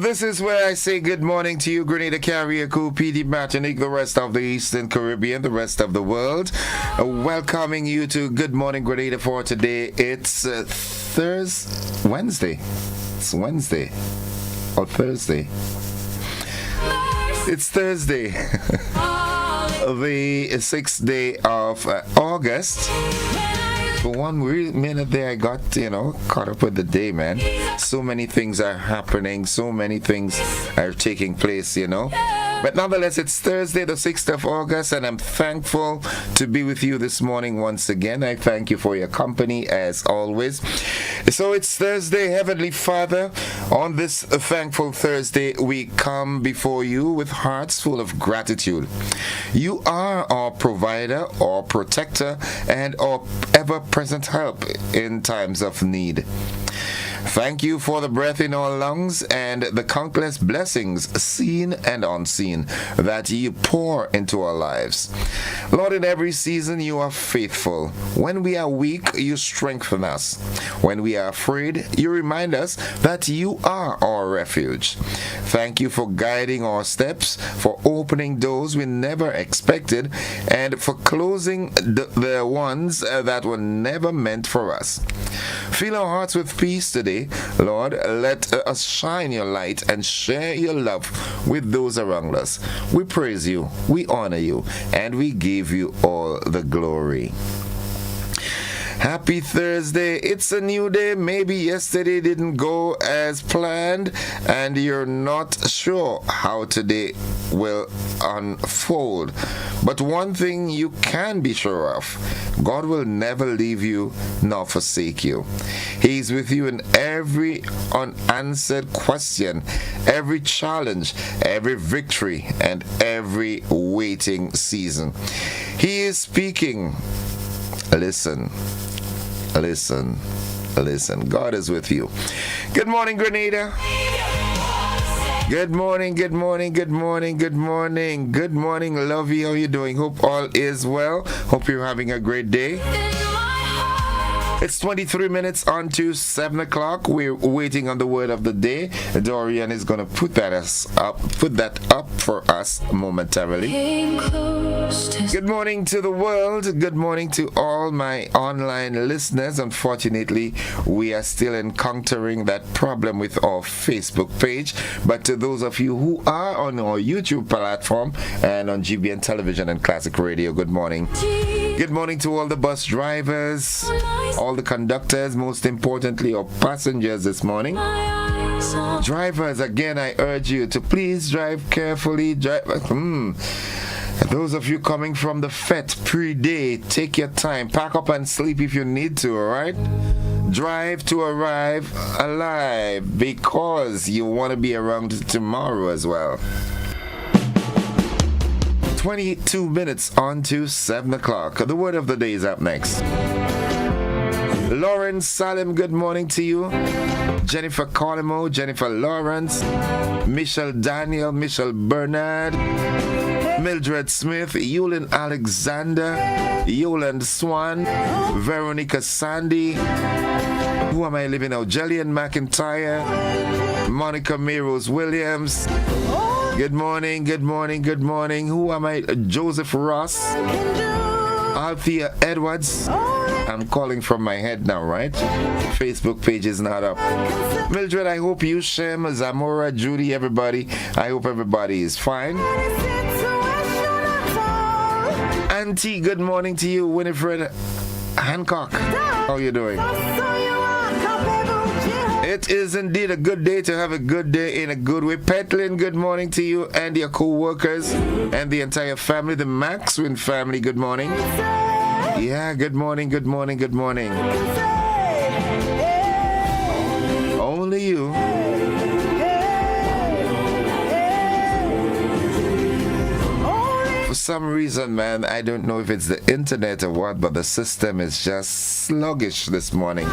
This is where I say good morning to you, Grenada, Carriacou, PD, Martinique, the rest of the Eastern Caribbean, the rest of the world. Welcoming you to Good Morning Grenada for today. It's Wednesday. It's Wednesday or Thursday. It's Thursday, the 6th day of August. For one minute there, I got, caught up with the day, man. So many things are happening. So many things are taking place, But nonetheless, it's Thursday, the 6th of August, and I'm thankful to be with you this morning once again. I thank you for your company, as always. So it's Thursday, Heavenly Father. On this thankful Thursday, we come before you with hearts full of gratitude. You are our provider, our protector, and our ever-present help in times of need. Thank you for the breath in our lungs and the countless blessings, seen and unseen, that you pour into our lives. Lord, in every season you are faithful. When we are weak, you strengthen us. When we are afraid, you remind us that you are our refuge. Thank you for guiding our steps, for opening doors we never expected, and for closing the ones that were never meant for us. Fill our hearts with peace today. Lord, let us shine your light and share your love with those around us. We praise you, we honor you, and we give you all the glory. Happy Thursday. It's a new day. Maybe yesterday didn't go as planned and you're not sure how today will unfold. But one thing you can be sure of, God will never leave you nor forsake you. He's with you in every unanswered question, every challenge, every victory, and every waiting season. He is speaking. Listen. God is with you. Good morning, Grenada. Good morning. Good morning, Lovey. How you doing? Hope all is well. Hope you're having a great day. It's 23 minutes on to 7 o'clock. We're waiting on the word of the day. Dorian is going to put that up for us momentarily. Good morning to the world. Good morning to all my online listeners. Unfortunately, we are still encountering that problem with our Facebook page. But to those of you who are on our YouTube platform and on GBN Television and Classic Radio, good morning. Good morning to all the bus drivers, all the conductors, most importantly, our passengers this morning. Drivers, again, I urge you to please drive carefully. Those of you coming from the fete pre-day, take your time. Pack up and sleep if you need to, all right? Drive to arrive alive because you want to be around tomorrow as well. 22 minutes on to 7 o'clock. The word of the day is up next. Lauren Salim, good morning to you. Jennifer Colimo, Jennifer Lawrence, Michelle Daniel, Michelle Bernard, Mildred Smith, Yulin Alexander, Yoland Swan, Veronica Sandy. Who am I living now? Jillian McIntyre, Monica Meros Williams. Good morning. Who am I? Joseph Ross, Althea Edwards. I'm calling from my head now, right? Facebook page is not up. Mildred, I hope you, Shem, Zamora, Judy, everybody. I hope everybody is fine. Auntie, good morning to you. Winifred Hancock, how are you doing? It is indeed a good day to have a good day in a good way. Petlin, good morning to you and your co-workers and the entire family. The Maxwin family, good morning. Yeah, good morning. Only you. For some reason, man, I don't know if it's the internet or what, but the system is just sluggish this morning.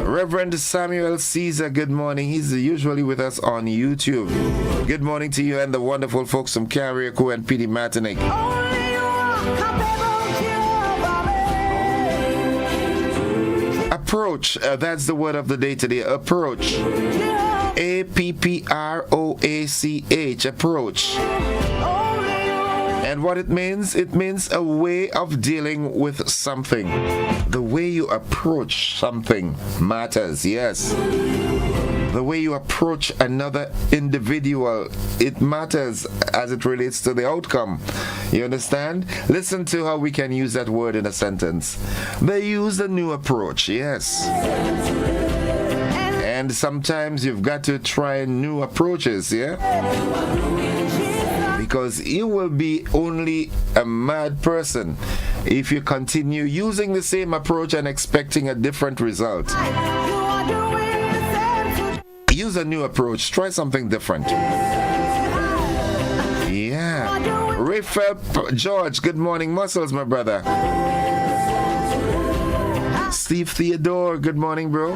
Reverend Samuel Caesar, good morning. He's usually with us on YouTube. Good morning to you and the wonderful folks from Carriacou and PD Martinique. Approach, that's the word of the day today. Approach. approach, approach. And what it means a way of dealing with something. The way you approach something matters, yes. The way you approach another individual, it matters as it relates to the outcome. You understand? Listen to how we can use that word in a sentence. They use a new approach, yes. And sometimes you've got to try new approaches, yeah? Because you will be only a mad person if you continue using the same approach and expecting a different result. Use a new approach. Try something different. Yeah. Raphael George, good morning. Muscles, my brother. Steve Theodore, good morning, bro.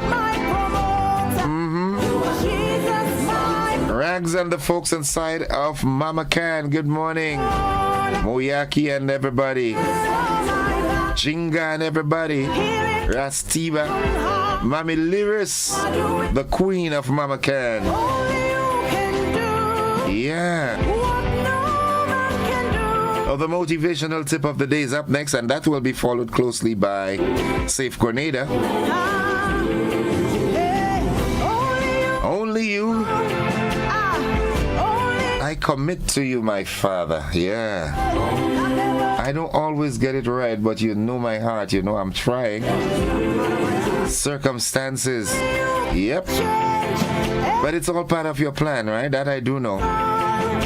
Rags and the folks inside of Mama Can, good morning. Moyaki and everybody. Jinga and everybody. Rastiva. Mami Lyris, the queen of Mama Can. Yeah. Oh, the motivational tip of the day is up next, and that will be followed closely by Safe Grenada. Only you. I commit to you, my Father. Yeah. I don't always get it right, but you know my heart. You know I'm trying. Circumstances. Yep. But it's all part of your plan, right? That I do know.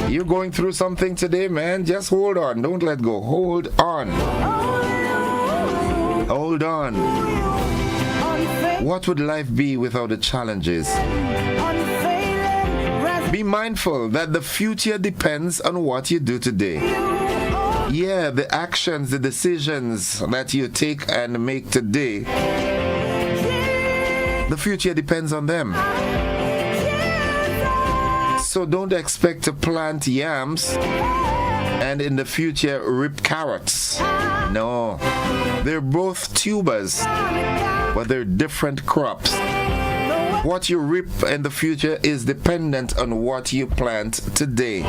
You're going through something today, man. Just hold on. Don't let go. Hold on. Hold on. What would life be without the challenges? Be mindful that the future depends on what you do today. Yeah, the actions, the decisions that you take and make today, the future depends on them. So don't expect to plant yams and in the future rip carrots. No, they're both tubers, but they're different crops. What you reap in the future is dependent on what you plant today.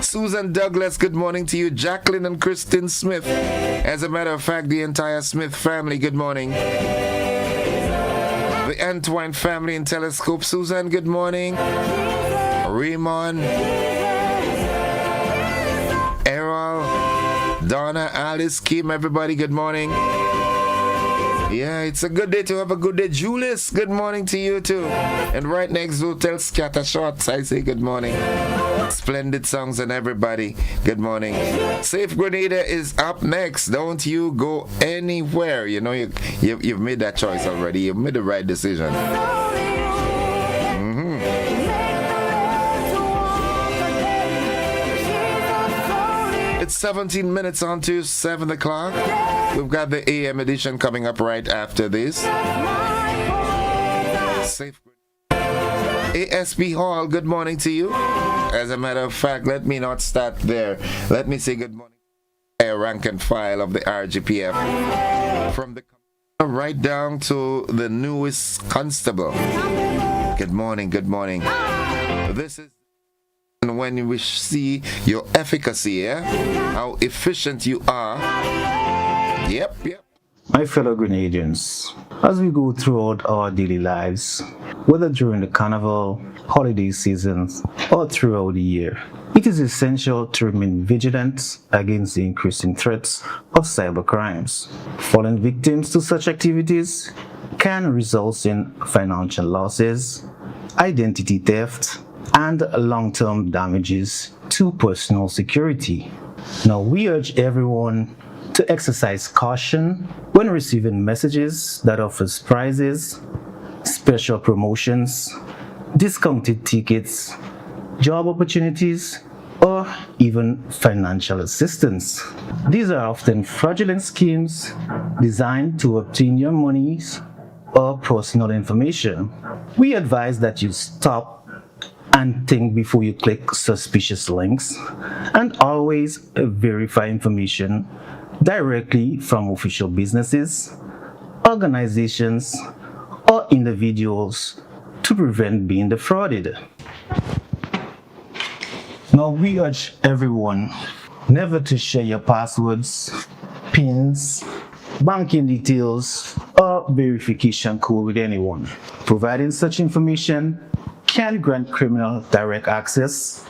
Susan Douglas, good morning to you. Jacqueline and Kristen Smith. As a matter of fact, the entire Smith family, good morning. The Antwine family in Telescope. Susan, good morning. Raymond. Errol. Donna, Alice, Kim, everybody, good morning. Yeah, it's a good day to have a good day. Julius, good morning to you too. And right next to Hotel Scatter Shots, I say good morning. Splendid songs and everybody, good morning. Safe Grenada is up next. Don't you go anywhere. You know, you've made that choice already. You've made the right decision. It's 17 minutes on to 7 o'clock. We've got the AM edition coming up right after this. Safe. ASB Hall, good morning to you. As a matter of fact, let me not start there. Let me say good morning to the rank and file of the RGPF. From the right down to the newest constable. Good morning, good morning. This is when we see your efficacy, yeah? How efficient you are. Yep. My fellow Grenadians, as we go throughout our daily lives, whether during the carnival, holiday seasons, or throughout the year, it is essential to remain vigilant against the increasing threats of cyber crimes. Falling victims to such activities can result in financial losses, identity theft, and long-term damages to personal security. Now, we urge everyone to exercise caution when receiving messages that offers prizes, special promotions, discounted tickets, job opportunities, or even financial assistance. These are often fraudulent schemes designed to obtain your monies or personal information. We advise that you stop and think before you click suspicious links, and always verify information directly from official businesses, organizations, or individuals to prevent being defrauded. Now, we urge everyone never to share your passwords, PINs, banking details, or verification code with anyone. Providing such information can grant criminal direct access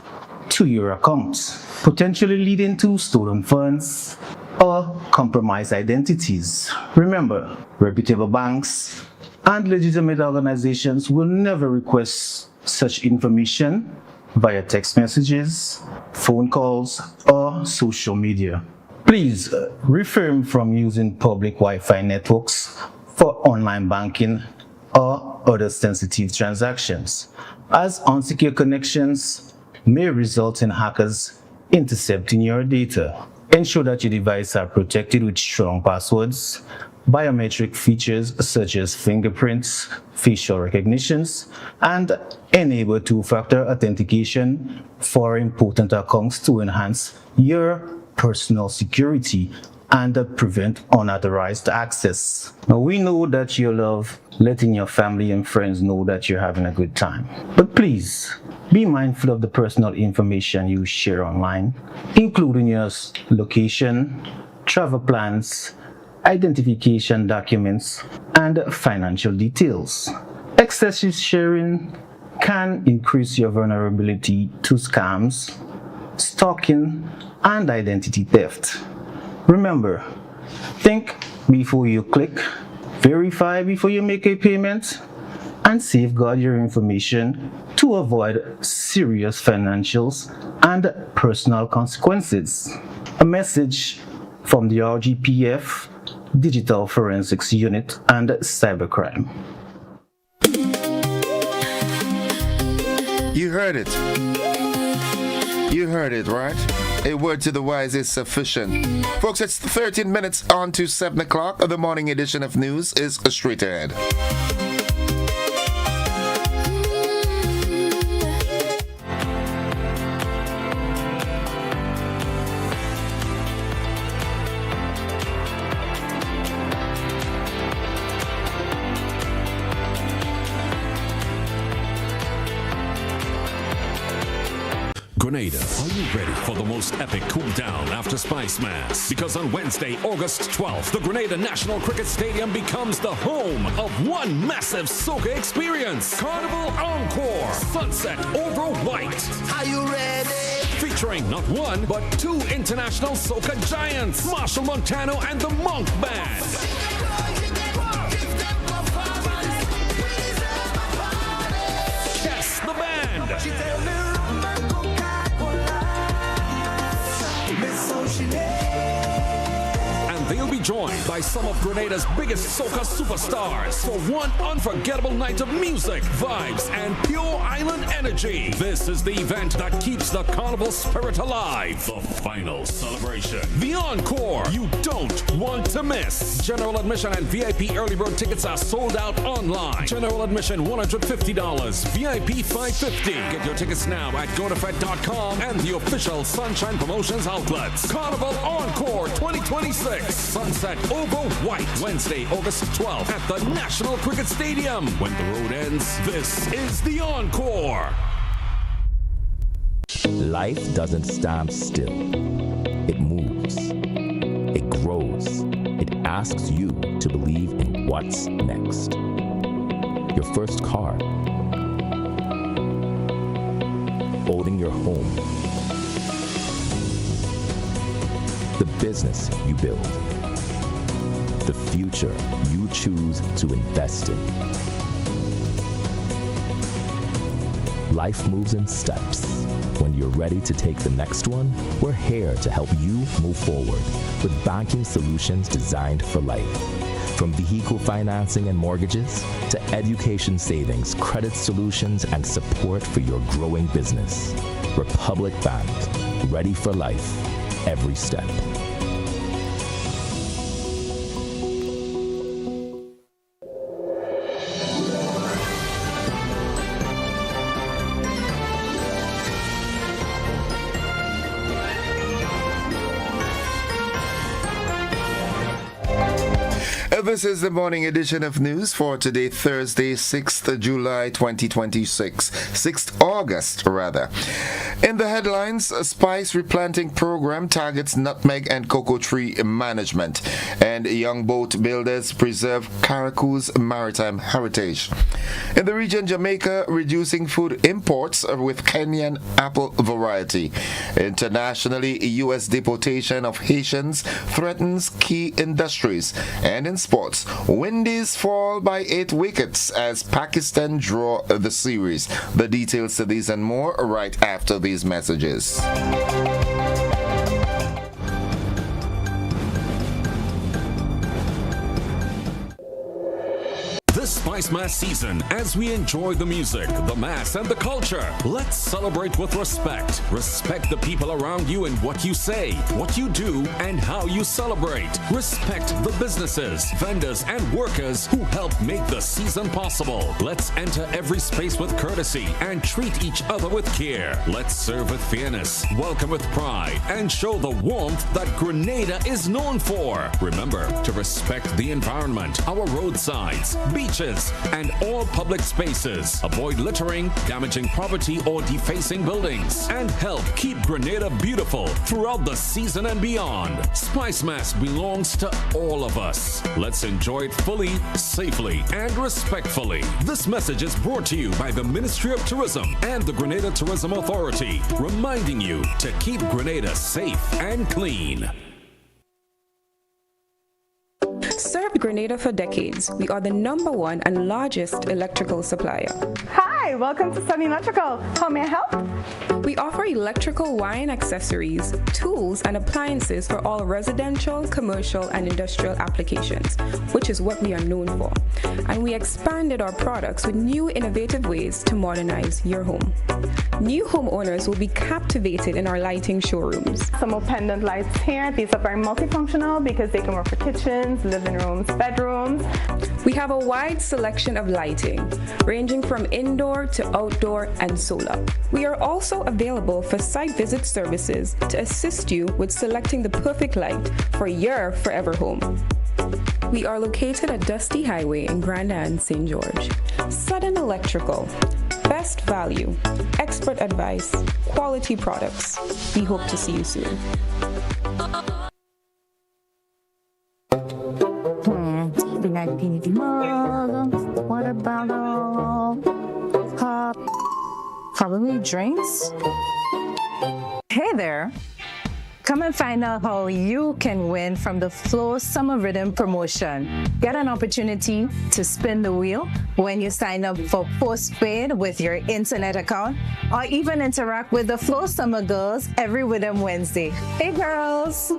to your accounts, potentially leading to stolen funds or compromised identities. Remember, reputable banks and legitimate organizations will never request such information via text messages, phone calls, or social media. Please refrain from using public Wi-Fi networks for online banking or other sensitive transactions, as unsecure connections may result in hackers intercepting your data. Ensure that your devices are protected with strong passwords, biometric features such as fingerprints, facial recognitions, and enable two-factor authentication for important accounts to enhance your personal security and prevent unauthorized access. Now, we know that you love letting your family and friends know that you're having a good time, but please be mindful of the personal information you share online, including your location, travel plans, identification documents, and financial details. Excessive sharing can increase your vulnerability to scams, stalking, and identity theft. Remember, think before you click, verify before you make a payment, and safeguard your information to avoid serious financials and personal consequences. A message from the RGPF, Digital Forensics Unit, and Cybercrime. You heard it. You heard it, right? A word to the wise is sufficient. Folks, it's 13 minutes on to 7 o'clock. The morning edition of news is straight ahead. Grenada, are you ready for the most epic cool down after Spice Mass? Because on Wednesday, August 12th, the Grenada National Cricket Stadium becomes the home of one massive soca experience. Carnival Encore, Sunset Over White. Are you ready? Featuring not one, but two international soca giants, Marshall Montano and the Monk Band. Yes, the band. And they'll be joined by some of Grenada's biggest soca superstars for one unforgettable night of music, vibes, and pure island energy. This is the event that keeps the carnival spirit alive. The final celebration. The Encore. You don't want to miss. General admission and VIP early bird tickets are sold out online. General admission $150, VIP $550. Get your tickets now at godafed.com and the official Sunshine Promotions outlets. Carnival Encore 2026. Sunset Over White. Wednesday, August 12th at the National Cricket Stadium. When the road ends, this is the Encore. Life doesn't stand still. It moves. It grows. It asks you to believe in what's next. Your first car. Owning your home. The business you build. The future you choose to invest in. Life moves in steps. When you're ready to take the next one, we're here to help you move forward with banking solutions designed for life. From vehicle financing and mortgages to education savings, credit solutions, and support for your growing business. Republic Bank, ready for life, every step. This is the morning edition of news for today, Thursday, 6th July 2026. 6th August, rather. In the headlines, a spice replanting program targets nutmeg and cocoa tree management, and young boat builders preserve Caracou's maritime heritage. In the region, Jamaica reducing food imports with Kenyan apple variety. Internationally, U.S. deportation of Haitians threatens key industries. And in sports, Windies fall by 8 wickets as Pakistan draw the series. The details to these and more right after these messages. This Spice Mass season, as we enjoy the music, the mass, and the culture, let's celebrate with respect. Respect the people around you in what you say, what you do, and how you celebrate. Respect the businesses, vendors, and workers who help make the season possible. Let's enter every space with courtesy and treat each other with care. Let's serve with fairness, welcome with pride, and show the warmth that Grenada is known for. Remember to respect the environment, our roadsides, beaches, and all public spaces. Avoid littering, damaging property, or defacing buildings. And help keep Grenada beautiful throughout the season and beyond. Spice Mass belongs to all of us. Let's enjoy it fully, safely, and respectfully. This message is brought to you by the Ministry of Tourism and the Grenada Tourism Authority, reminding you to keep Grenada safe and clean. Served Grenada for decades. We are the #1 and largest electrical supplier. Hi, welcome to Sunny Electrical. How may I help? We offer electrical wire accessories, tools, and appliances for all residential, commercial, and industrial applications, which is what we are known for. And we expanded our products with new innovative ways to modernize your home. New homeowners will be captivated in our lighting showrooms. Some more pendant lights here. These are very multifunctional because they can work for kitchens, living rooms, bedrooms. We have a wide selection of lighting, ranging from indoor to outdoor and solar. We are also available for site visit services to assist you with selecting the perfect light for your forever home. We are located at Dusty Highway in Grenada and St. George. Southern Electrical. Best value, expert advice, quality products. We hope to see you soon. What about probably drinks? Hey there. Come and find out how you can win from the Flow Summer Rhythm promotion. Get an opportunity to spin the wheel when you sign up for postpaid with your internet account, or even interact with the Flow Summer Girls every Rhythm Wednesday. Hey girls!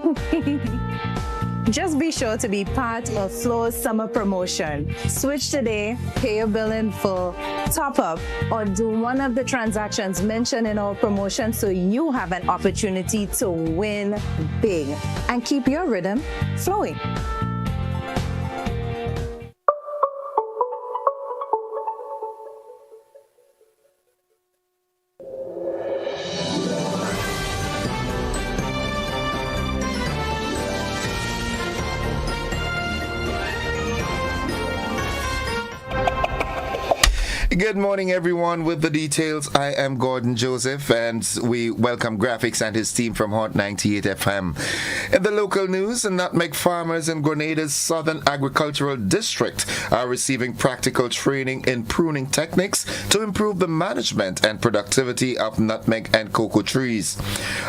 Just be sure to be part of Flow's summer promotion. Switch today, pay your bill in full, top up, or do one of the transactions mentioned in our promotion so you have an opportunity to win big and keep your rhythm flowing. Good morning, everyone. With the details, I am Gordon Joseph, and we welcome Graphics and his team from Hot 98 FM. In the local news, nutmeg farmers in Grenada's Southern Agricultural District are receiving practical training in pruning techniques to improve the management and productivity of nutmeg and cocoa trees.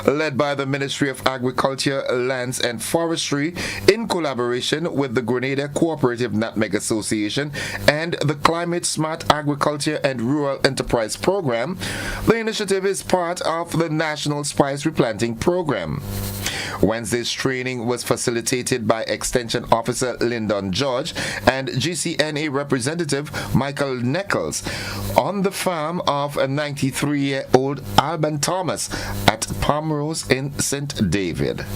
Led by the Ministry of Agriculture, Lands and Forestry in collaboration with the Grenada Cooperative Nutmeg Association and the Climate Smart Agriculture and Rural Enterprise Program, the initiative is part of the National Spice Replanting Program. Wednesday's training was facilitated by Extension Officer Lyndon George and GCNA Representative Michael Nichols on the farm of a 93-year-old Alban Thomas at Palm Rose in St. David.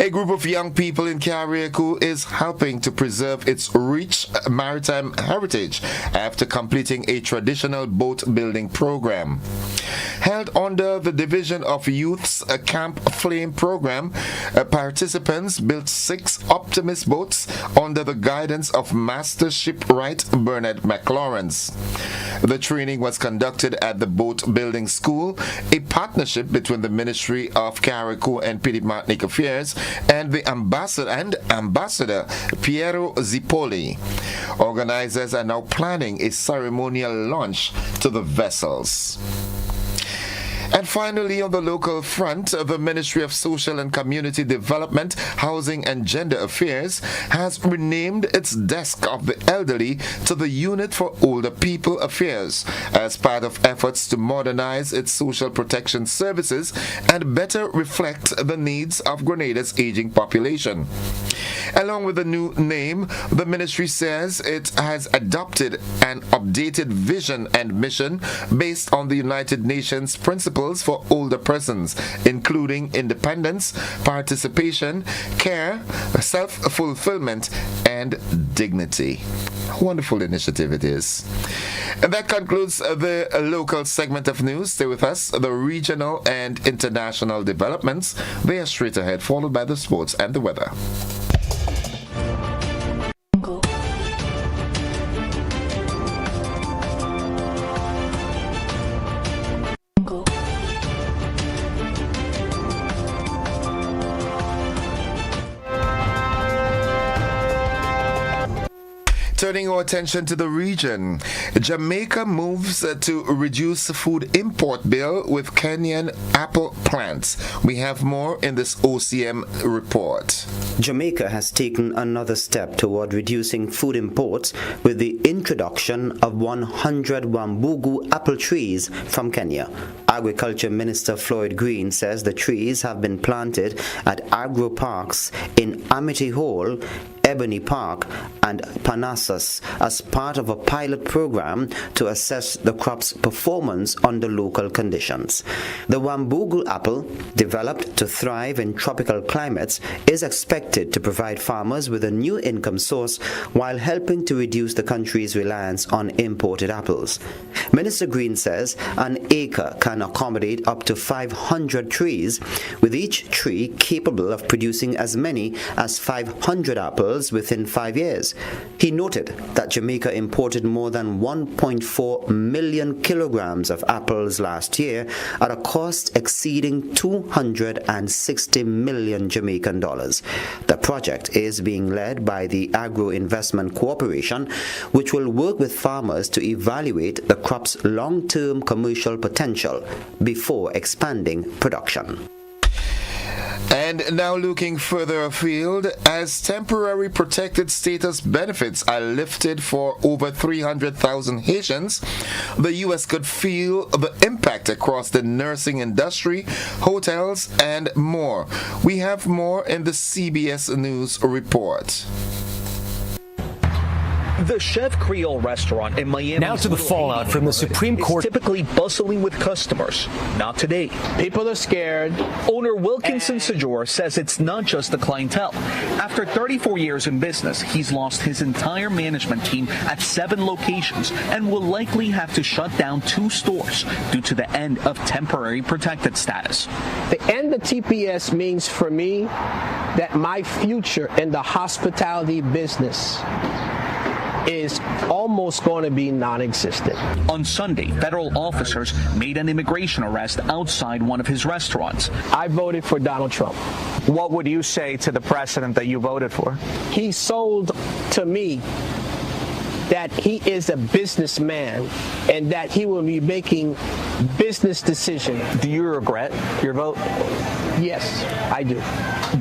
A group of young people in Carriacou is helping to preserve its rich maritime heritage after completing a traditional boat building program. Held under the Division of Youth's Camp Flame program, participants built 6 Optimist boats under the guidance of Master Shipwright Bernard McLawrence. The training was conducted at the Boat Building School, a partnership between the Ministry of Carriacou and Petite Martinique Affairs and the Ambassador Piero Zipoli. Organizers are now planning a ceremonial launch to the vessels. And finally, on the local front, the Ministry of Social and Community Development, Housing and Gender Affairs has renamed its Desk of the Elderly to the Unit for Older People Affairs as part of efforts to modernize its social protection services and better reflect the needs of Grenada's aging population. Along with the new name, the ministry says it has adopted an updated vision and mission based on the United Nations principles for older persons, including independence, participation, care, self-fulfillment, and dignity. Wonderful initiative it is. And that concludes the local segment of news. Stay with us. The regional and international developments, they are straight ahead, followed by the sports and the weather. Turning our attention to the region, Jamaica moves to reduce food import bill with Kenyan apple plants. We have more in this OCM report. Jamaica has taken another step toward reducing food imports with the introduction of 100 Wambugu apple trees from Kenya. Agriculture Minister Floyd Green says the trees have been planted at agro parks in Amity Hall, Ebony Park and Parnassus as part of a pilot program to assess the crop's performance under local conditions. The Wambugu apple, developed to thrive in tropical climates, is expected to provide farmers with a new income source while helping to reduce the country's reliance on imported apples. Minister Green says an acre can accommodate up to 500 trees, with each tree capable of producing as many as 500 apples within 5 years. He noted that Jamaica imported more than 1.4 million kilograms of apples last year at a cost exceeding 260 million Jamaican dollars. The project is being led by the Agro Investment Corporation, which will work with farmers to evaluate the crop's long-term commercial potential before expanding production. And now looking further afield, as temporary protected status benefits are lifted for over 300,000 Haitians, the U.S. could feel the impact across the nursing industry, hotels, and more. We have more in the CBS News report. The Chef Creole restaurant in Miami. Now to the fallout from the Supreme Court. Typically bustling with customers. Not today. People are scared. Owner Wilkinson Sejour says it's not just the clientele. After 34 years in business, he's lost his entire management team at 7 locations and will likely have to shut down 2 stores due to the end of temporary protected status. The end of TPS means for me that my future in the hospitality business is almost going to be non-existent. On Sunday, federal officers made an immigration arrest outside one of his restaurants. I voted for Donald Trump. What would you say to the president that you voted for? He sold to me that he is a businessman and that he will be making business decisions. Do you regret your vote? Yes, I do.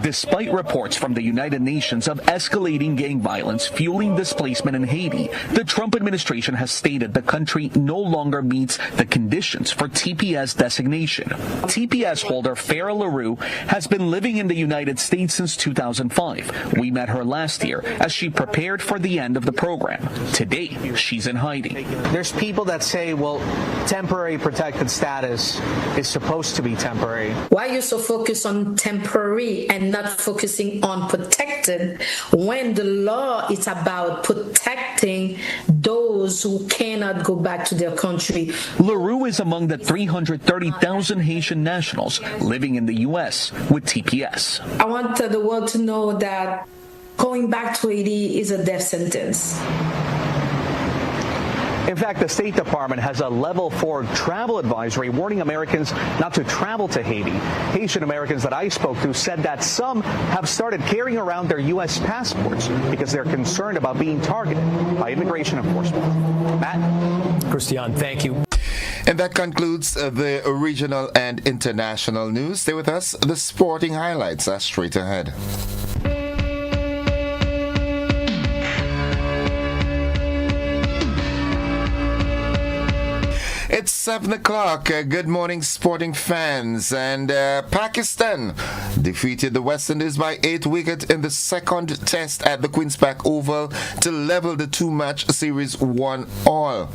Despite reports from the United Nations of escalating gang violence fueling displacement in Haiti, the Trump administration has stated the country no longer meets the conditions for TPS designation. TPS holder Farah LaRue has been living in the United States since 2005. We met her last year as she prepared for the end of the program. Today, she's in hiding. There's people that say, well, temporary protection record status is supposed to be temporary. Why are you so focused on temporary and not focusing on protected when the law is about protecting those who cannot go back to their country? LaRue is among the 330,000 Haitian nationals living in the U.S. with TPS. I want the world to know that going back to Haiti is a death sentence. In fact, the State Department has a level 4 travel advisory warning Americans not to travel to Haiti. Haitian Americans that I spoke to said that some have started carrying around their U.S. passports because they're concerned about being targeted by immigration enforcement. Matt? Christian, thank you. And that concludes the regional and international news. Stay with us. The sporting highlights are straight ahead. It's 7 o'clock. Good morning, sporting fans. And Pakistan defeated the West Indies by 8 wickets in the second test at the Queen's Park Oval to level the two-match series 1-1.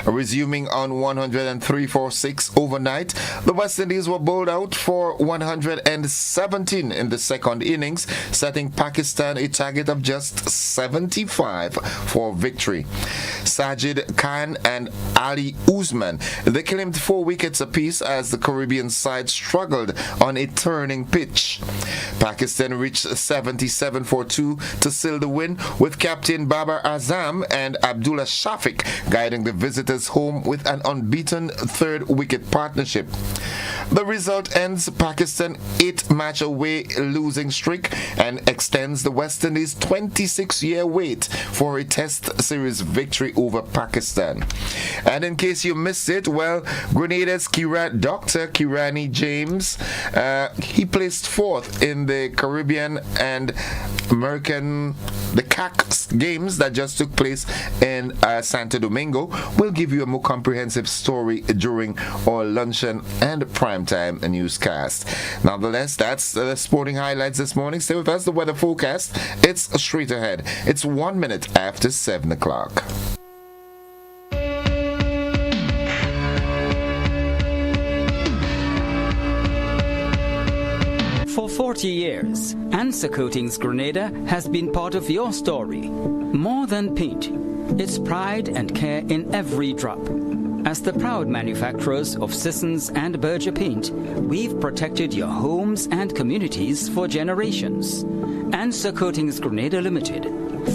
Resuming on 103 for 6 overnight, the West Indies were bowled out for 117 in the second innings, setting Pakistan a target of just 75 for victory. Sajid Khan and Ali Usman, they claimed 4 wickets apiece as the Caribbean side struggled on a turning pitch. Pakistan reached 77 for 2 to seal the win, with captain Babar Azam and Abdullah Shafiq guiding the visitors home with an unbeaten 3rd wicket partnership. The result ends Pakistan's 8-match away losing streak and extends the West Indies' 26-year wait for a Test series victory over Pakistan. And in case you missed it, well, Grenada's Dr. Kirani James, he placed 4th in the Caribbean and American, the CAC games that just took place in Santo Domingo. We'll give you a more comprehensive story during our luncheon and primetime newscast. Nonetheless, that's the sporting highlights this morning. Stay with us. The weather forecast, it's straight ahead. It's 1 minute after 7 o'clock. For 40 years, Answer Coatings Grenada has been part of your story. More than paint, it's pride and care in every drop. As the proud manufacturers of Sissons and Berger paint, we've protected your homes and communities for generations. Answer Coatings Grenada Limited,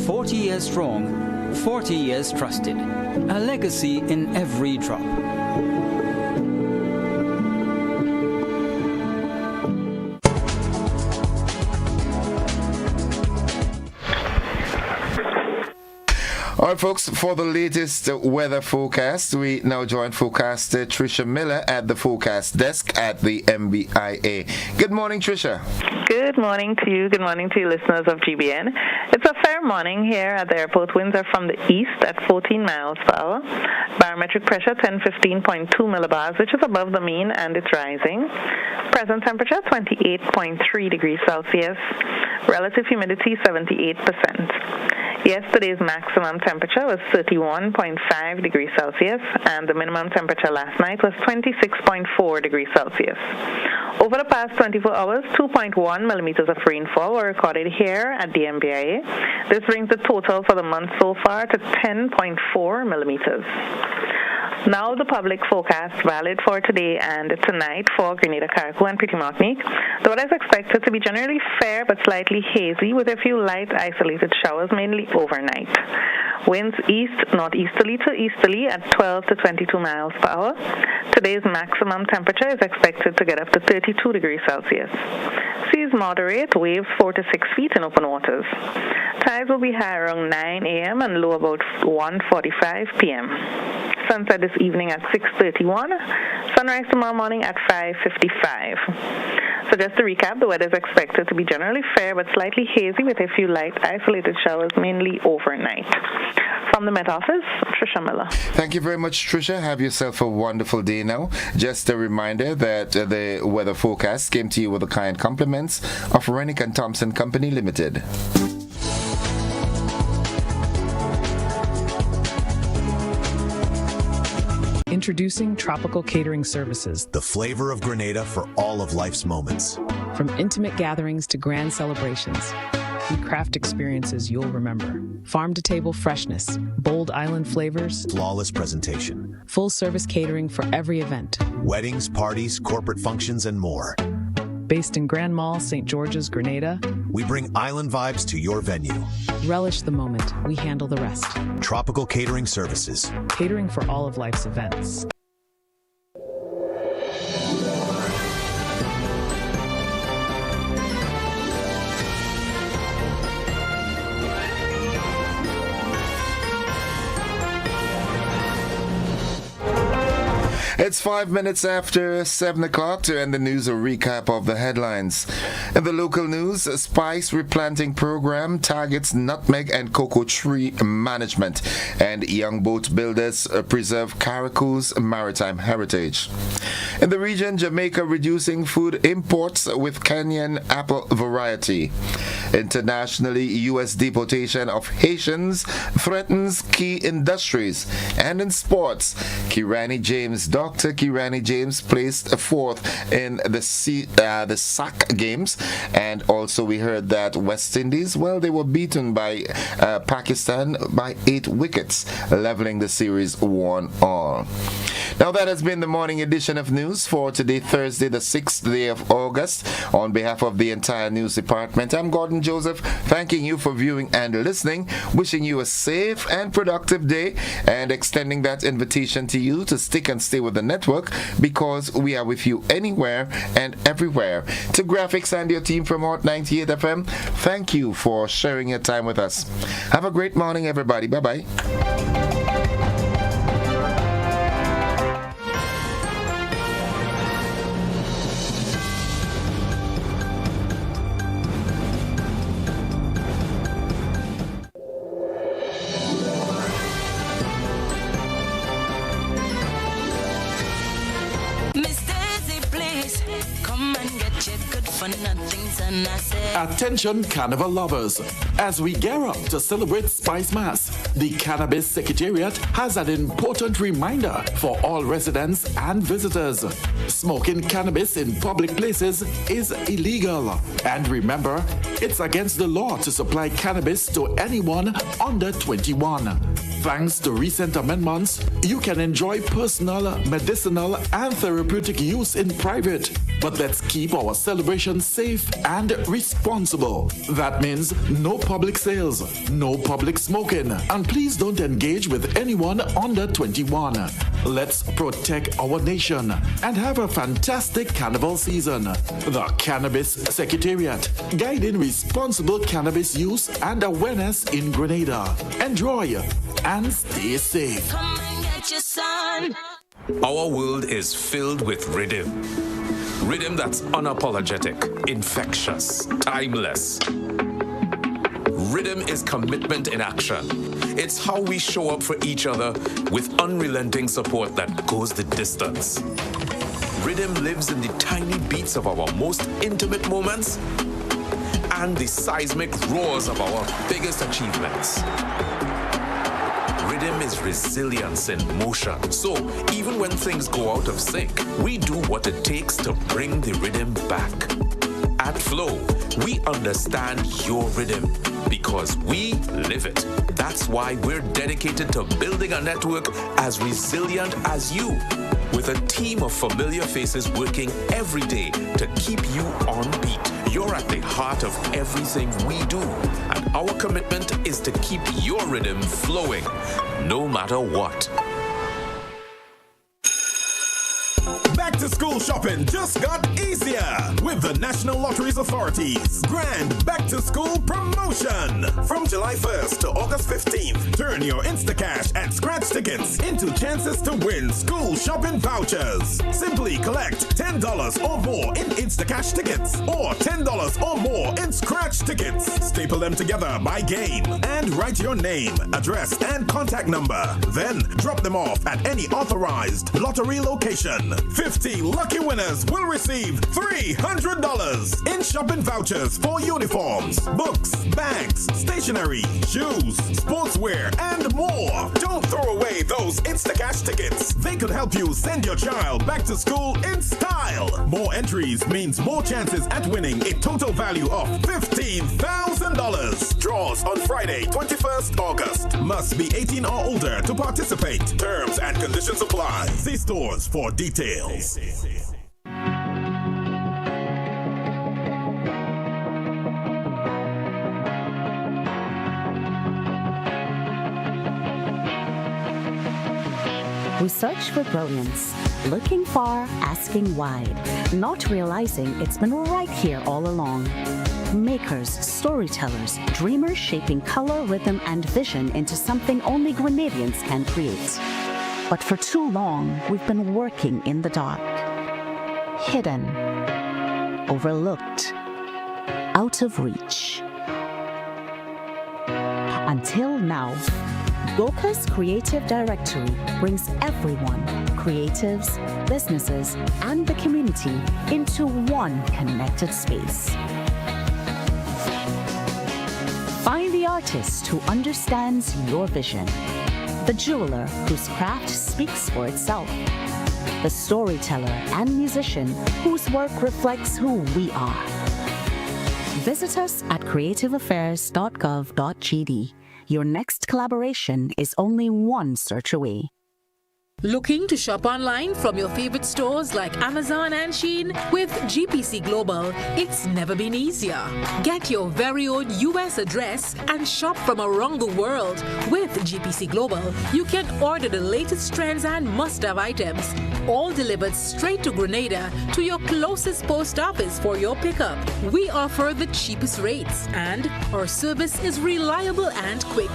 40 years strong, 40 years trusted. A legacy in every drop. All right, folks, for the latest weather forecast, we now join forecaster Tricia Miller at the forecast desk at the MBIA. Good morning, Tricia. Good morning to you. Good morning to you listeners of GBN. It's a fair morning here at the airport. Winds are from the east at 14 miles per hour. Barometric pressure 1015.2 millibars, which is above the mean, and it's rising. Present temperature 28.3 degrees Celsius. Relative humidity 78%. Yesterday's maximum temperature was 31.5 degrees Celsius, and the minimum temperature last night was 26.4 degrees Celsius. Over the past 24 hours, 2.1 millimeters of rainfall were recorded here at the MBIA. This brings the total for the month so far to 10.4 millimeters. Now the public forecast valid for today and tonight for Grenada, Carriacou, and Petite Martinique. The weather is expected to be generally fair but slightly hazy with a few light isolated showers, mainly overnight. Winds east-northeasterly to easterly at 12 to 22 miles per hour. Today's maximum temperature is expected to get up to 32 degrees Celsius. Seas moderate, waves 4 to 6 feet in open waters. Tides will be high around 9 a.m. and low about 1:45 p.m. Sunset this evening at 6:31. Sunrise tomorrow morning at 5:55. So just to recap, the weather is expected to be generally fair but slightly hazy with a few light isolated showers, mainly overnight. From the Met Office, Tricia Miller. Thank you very much, Tricia. Have yourself a wonderful day now. Just a reminder that the weather forecast came to you with the kind compliments of Rennick & Thompson Company Limited. Introducing Tropical Catering Services. The flavor of Grenada for all of life's moments. From intimate gatherings to grand celebrations, we craft experiences you'll remember. Farm-to-table freshness, bold island flavors, flawless presentation, full-service catering for every event. Weddings, parties, corporate functions, and more. Based in Grand Mall, St. George's, Grenada, we bring island vibes to your venue. Relish the moment. We handle the rest. Tropical Catering Services. Catering for all of life's events. It's 5 minutes after 7 o'clock to end the news, a recap of the headlines. In the local news, a spice replanting program targets nutmeg and cocoa tree management, and young boat builders preserve Caracou's maritime heritage. In the region, Jamaica reducing food imports with Kenyan apple variety. Internationally, U.S. deportation of Haitians threatens key industries. And in sports, Dr. Kirani James placed fourth in the SAC games. And also we heard that West Indies, well, they were beaten by Pakistan by 8 wickets, leveling the series 1-all. Now that has been the morning edition of news for today, Thursday, the 6th day of August. On behalf of the entire news department, I'm Gordon Joseph, thanking you for viewing and listening, wishing you a safe and productive day, and extending that invitation to you to stick and stay with the network, because we are with you anywhere and everywhere. To Graphics and your team from Hot 98 FM, thank you for sharing your time with us. Have a great morning, everybody. Bye-bye. Attention Carnival lovers, as we gear up to celebrate Spice Mass, the Cannabis Secretariat has an important reminder for all residents and visitors. Smoking cannabis in public places is illegal. And remember, it's against the law to supply cannabis to anyone under 21. Thanks to recent amendments, you can enjoy personal, medicinal, and therapeutic use in private. But let's keep our celebration safe and responsible. That means no public sales, no public smoking, and please don't engage with anyone under 21. Let's protect our nation and have a fantastic carnival season. The Cannabis Secretariat, guiding responsible cannabis use and awareness in Grenada. Enjoy and stay safe. Come and get your son. Our world is filled with rhythm. Rhythm that's unapologetic, infectious, timeless. Rhythm is commitment in action. It's how we show up for each other with unrelenting support that goes the distance. Rhythm lives in the tiny beats of our most intimate moments and the seismic roars of our biggest achievements. Rhythm is resilience in motion. So even when things go out of sync, we do what it takes to bring the rhythm back. At Flow, we understand your rhythm because we live it. That's why we're dedicated to building a network as resilient as you, with a team of familiar faces working every day to keep you on beat. You're at the heart of everything we do, and our commitment is to keep your rhythm flowing, no matter what. Back to school shopping just got easier with the National Lotteries Authority's Grand Back to School promotion. From July 1st to August 15th, turn your Instacash and scratch tickets into chances to win school shopping vouchers. Simply collect $10 or more in Instacash tickets or $10 or more in scratch tickets. Staple them together by game and write your name, address, and contact number. Then drop them off at any authorized lottery location. 50 lucky lucky winners will receive $300 in shopping vouchers for uniforms, books, bags, stationery, shoes, sportswear, and more. Don't throw away those Instacash tickets. They could help you send your child back to school in style. More entries means more chances at winning a total value of $15,000. Draws on Friday, 21st August. Must be 18 or older to participate. Terms and conditions apply. See stores for details. We search for brilliance, looking far, asking wide, not realizing it's been right here all along. Makers, storytellers, dreamers shaping color, rhythm, and vision into something only Grenadians can create. But for too long, we've been working in the dark, hidden, overlooked, out of reach. Until now, Goka's Creative Directory brings everyone, creatives, businesses, and the community into one connected space. Find the artist who understands your vision, the jeweler whose craft speaks for itself, the storyteller and musician whose work reflects who we are. Visit us at creativeaffairs.gov.gd. Your next collaboration is only one search away. Looking to shop online from your favorite stores like Amazon and Shein? With GPC Global, it's never been easier. Get your very own US address and shop from around the world. With GPC Global, you can order the latest trends and must-have items, all delivered straight to Grenada to your closest post office for your pickup. We offer the cheapest rates, and our service is reliable and quick.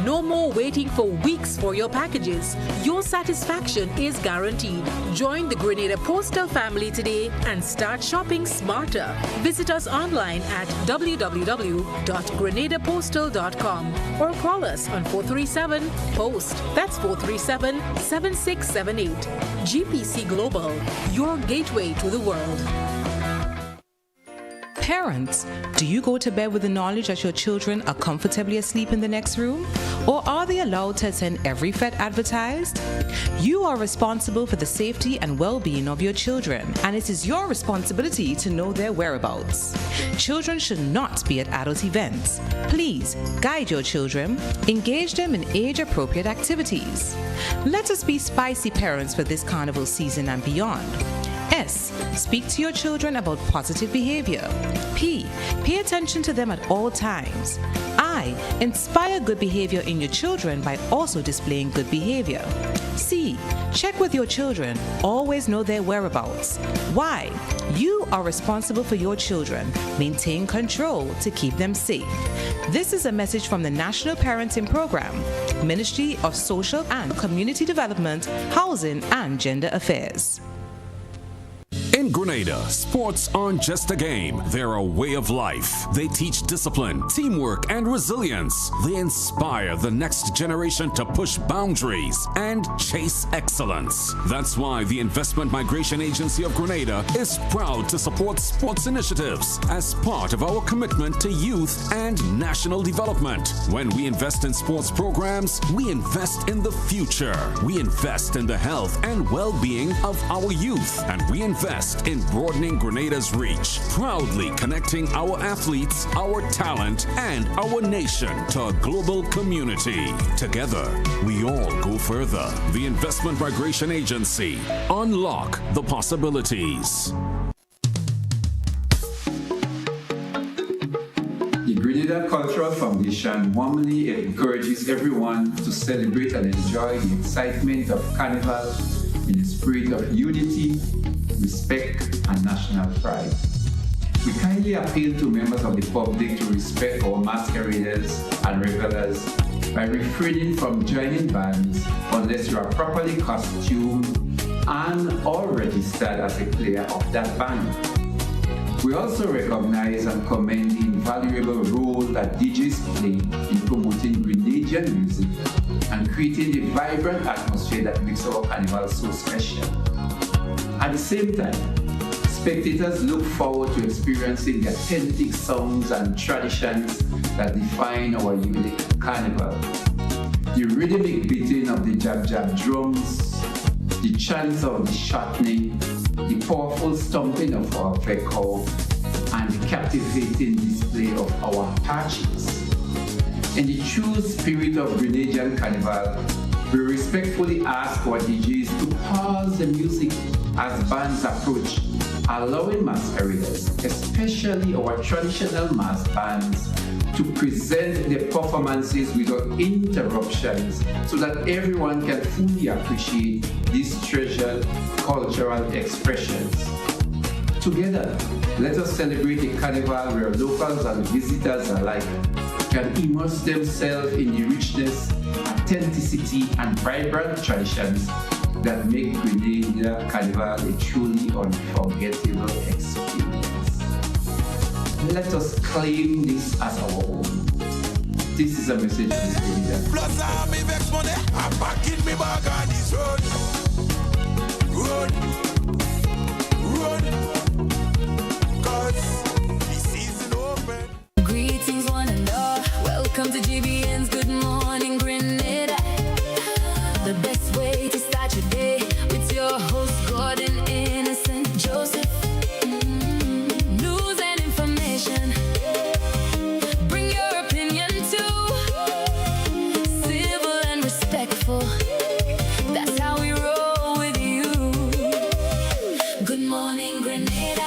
No more waiting for weeks for your packages. Your satisfaction is guaranteed. Join the Grenada Postal family today and start shopping smarter. Visit us online at www.grenadapostal.com or call us on 437-POST. That's 437-7678. GPC Global, your gateway to the world. Parents, do you go to bed with the knowledge that your children are comfortably asleep in the next room? Or are they allowed to attend every fete advertised? You are responsible for the safety and well-being of your children, and it is your responsibility to know their whereabouts. Children should not be at adult events. Please guide your children, engage them in age-appropriate activities. Let us be spicy parents for this carnival season and beyond. S. Speak to your children about positive behavior. P. Pay attention to them at all times. I. Inspire good behavior in your children by also displaying good behavior. C. Check with your children. Always know their whereabouts. Y. You are responsible for your children. Maintain control to keep them safe. This is a message from the National Parenting Program, Ministry of Social and Community Development, Housing and Gender Affairs. In Grenada, sports aren't just a game, they're a way of life. They teach discipline, teamwork, and resilience. They inspire the next generation to push boundaries and chase excellence. That's why the Investment Migration Agency of Grenada is proud to support sports initiatives as part of our commitment to youth and national development. When we invest in sports programs, we invest in the future. We invest in the health and well-being of our youth, and we invest in broadening Grenada's reach, proudly connecting our athletes, our talent, and our nation to a global community. Together, we all go further. The Investment Migration Agency. Unlock the possibilities. The Grenada Cultural Foundation warmly encourages everyone to celebrate and enjoy the excitement of Carnival in a spirit of unity, respect, and national pride. We kindly appeal to members of the public to respect our masqueraders and revelers by refraining from joining bands unless you are properly costumed and or registered as a player of that band. We also recognize and commend the invaluable role that DJs play in promoting Grenadian music and creating the vibrant atmosphere that makes our carnival so special. At the same time, spectators look forward to experiencing the authentic sounds and traditions that define our unique carnival. The rhythmic beating of the jab-jab drums, the chants of the shotney, the powerful stomping of our vehicle, and the captivating display of our patches. In the true spirit of Grenadian Carnival, we respectfully ask our DJs to pause the music as bands approach, allowing masqueraders, especially our traditional mass bands, to present their performances without interruptions so that everyone can fully appreciate these treasured cultural expressions. Together, let us celebrate a carnival where locals and visitors alike can immerse themselves in the richness, authenticity, and vibrant traditions that make Grenada Carnival a truly unforgettable experience. Let us claim this as our own. This is a message from Grenada. Plus I'm vex money, I'm back in me bag on this road. Cause the season open. Greetings one and all, welcome to GBN's Good Morning Grenada. The best way to start your day with your host Gordon Innocent Joseph. News and information, bring your opinion too. Civil and respectful, that's how we roll with you. Good morning Grenada.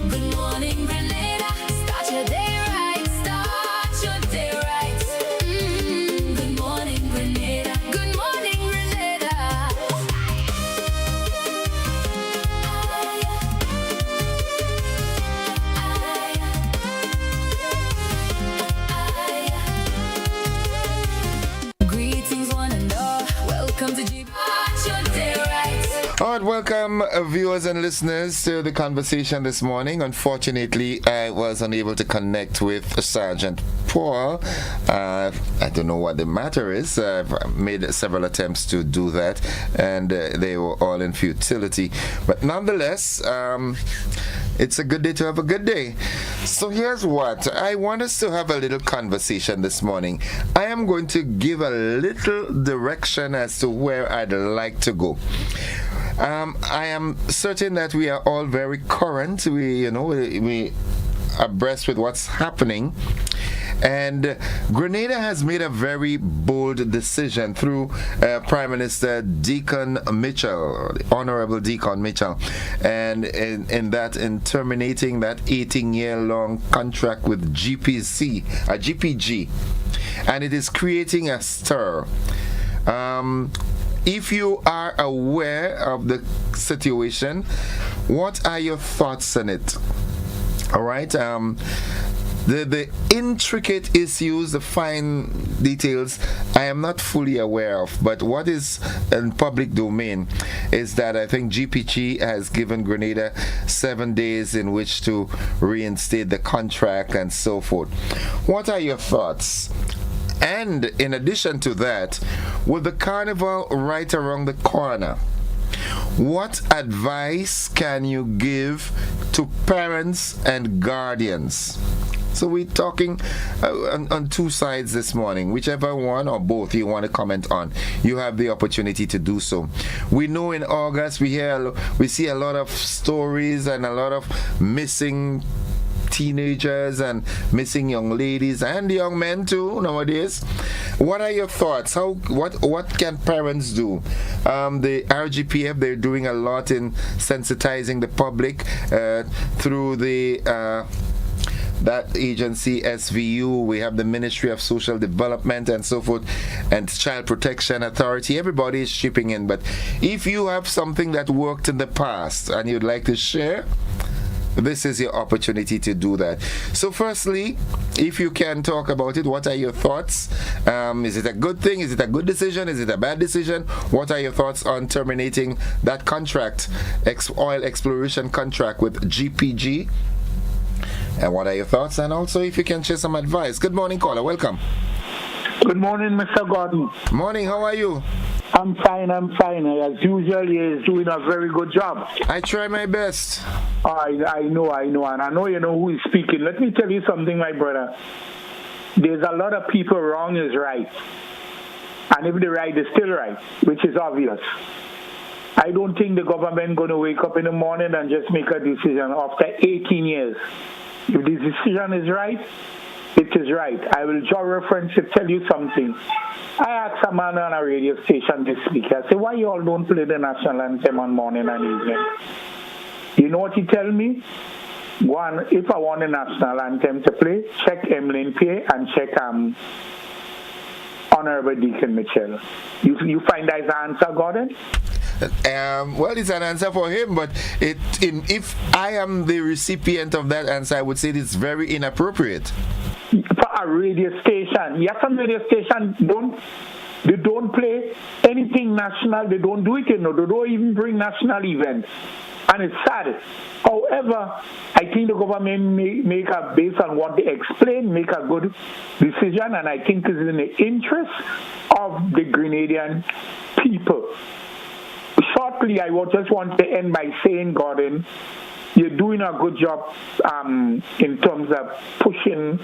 Good morning Grenada. Start your day right, start your day right. Good morning Grenada. Good morning Grenada. Greetings one and all, welcome to G. Start your day right. All right, welcome viewers and listeners to the conversation this morning. Unfortunately, I was unable to connect with Sergeant Paul. I don't know what the matter is. I've made several attempts to do that, and they were all in futility. But nonetheless, it's a good day to have a good day. So here's what. I want us to have a little conversation this morning. I am going to give a little direction as to where I'd like to go. I am certain that we are all very current. We abreast with what's happening. And Grenada has made a very bold decision through Prime Minister Deacon Mitchell, Honorable Deacon Mitchell, and in terminating that 18-year-long contract with GPG, and it is creating a stir. If you are aware of the situation, what are your thoughts on it? All right. The intricate issues, the fine details, I am not fully aware of. But what is in public domain is that I think GPG has given Grenada 7 days in which to reinstate the contract and so forth. What are your thoughts? And in addition to that, with the carnival right around the corner, what advice can you give to parents and guardians? So we're talking on two sides this morning. Whichever one or both you want to comment on, you have the opportunity to do so. We know in August we see a lot of stories and a lot of missing teenagers and missing young ladies and young men too nowadays. What are your thoughts? What can parents do? The RGPF, they're doing a lot in sensitizing the public through the that agency SVU. We have the Ministry of Social Development and so forth, and Child Protection Authority. Everybody is chipping in. But if you have something that worked in the past and you'd like to share, this is your opportunity to do that. So firstly, if you can talk about it, what are your thoughts? Is it a good thing? Is it a good decision? Is it a bad decision? What are your thoughts on terminating that contract, oil exploration contract with GPG? And what are your thoughts? And also if you can share some advice. Good morning, caller. Welcome. Good morning, Mr. Gordon. Morning. How are you? I'm fine. As usual, he is doing a very good job. I try my best. I know. And I know you know who is speaking. Let me tell you something, my brother. There's a lot of people wrong is right. And if the right is still right, which is obvious. I don't think the government going to wake up in the morning and just make a decision after 18 years. If the decision is right, it is right. I will draw reference to tell you something. I asked a man on a radio station this week, I said, why you all don't play the national anthem on morning and evening? You know what he tell me? One, if I want the national anthem to play, check Emlyn Pay and check Honorable Deacon Mitchell. You find that is an answer, Gordon? Well, it's an answer for him, but if I am the recipient of that answer, I would say it's very inappropriate. For a radio station, yes, some radio station don't play anything national. They don't do it, you know. They don't even bring national events, and it's sad. However, I think the government make a based on what they explain, make a good decision, and I think it's in the interest of the Grenadian people. Shortly, I would just want to end by saying, Gordon, you're doing a good job in terms of pushing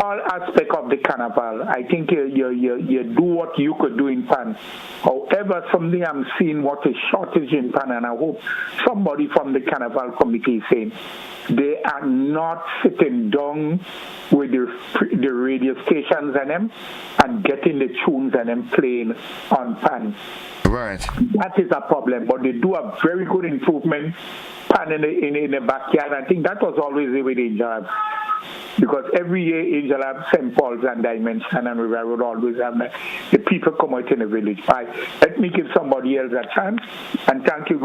all aspects of the carnival. I think you do what you could do in Pan. However, something I'm seeing what is shortage in Pan, and I hope somebody from the carnival committee is saying they are not sitting down with the radio stations and them and getting the tunes and them playing on Pan. Right. That is a problem, but they do a very good improvement Pan in the backyard. I think that was always the way they enjoyed. Because every year Angel have St. Paul's and Dimension and River would always have the people come out in the village. Let me give somebody else a chance. And thank you,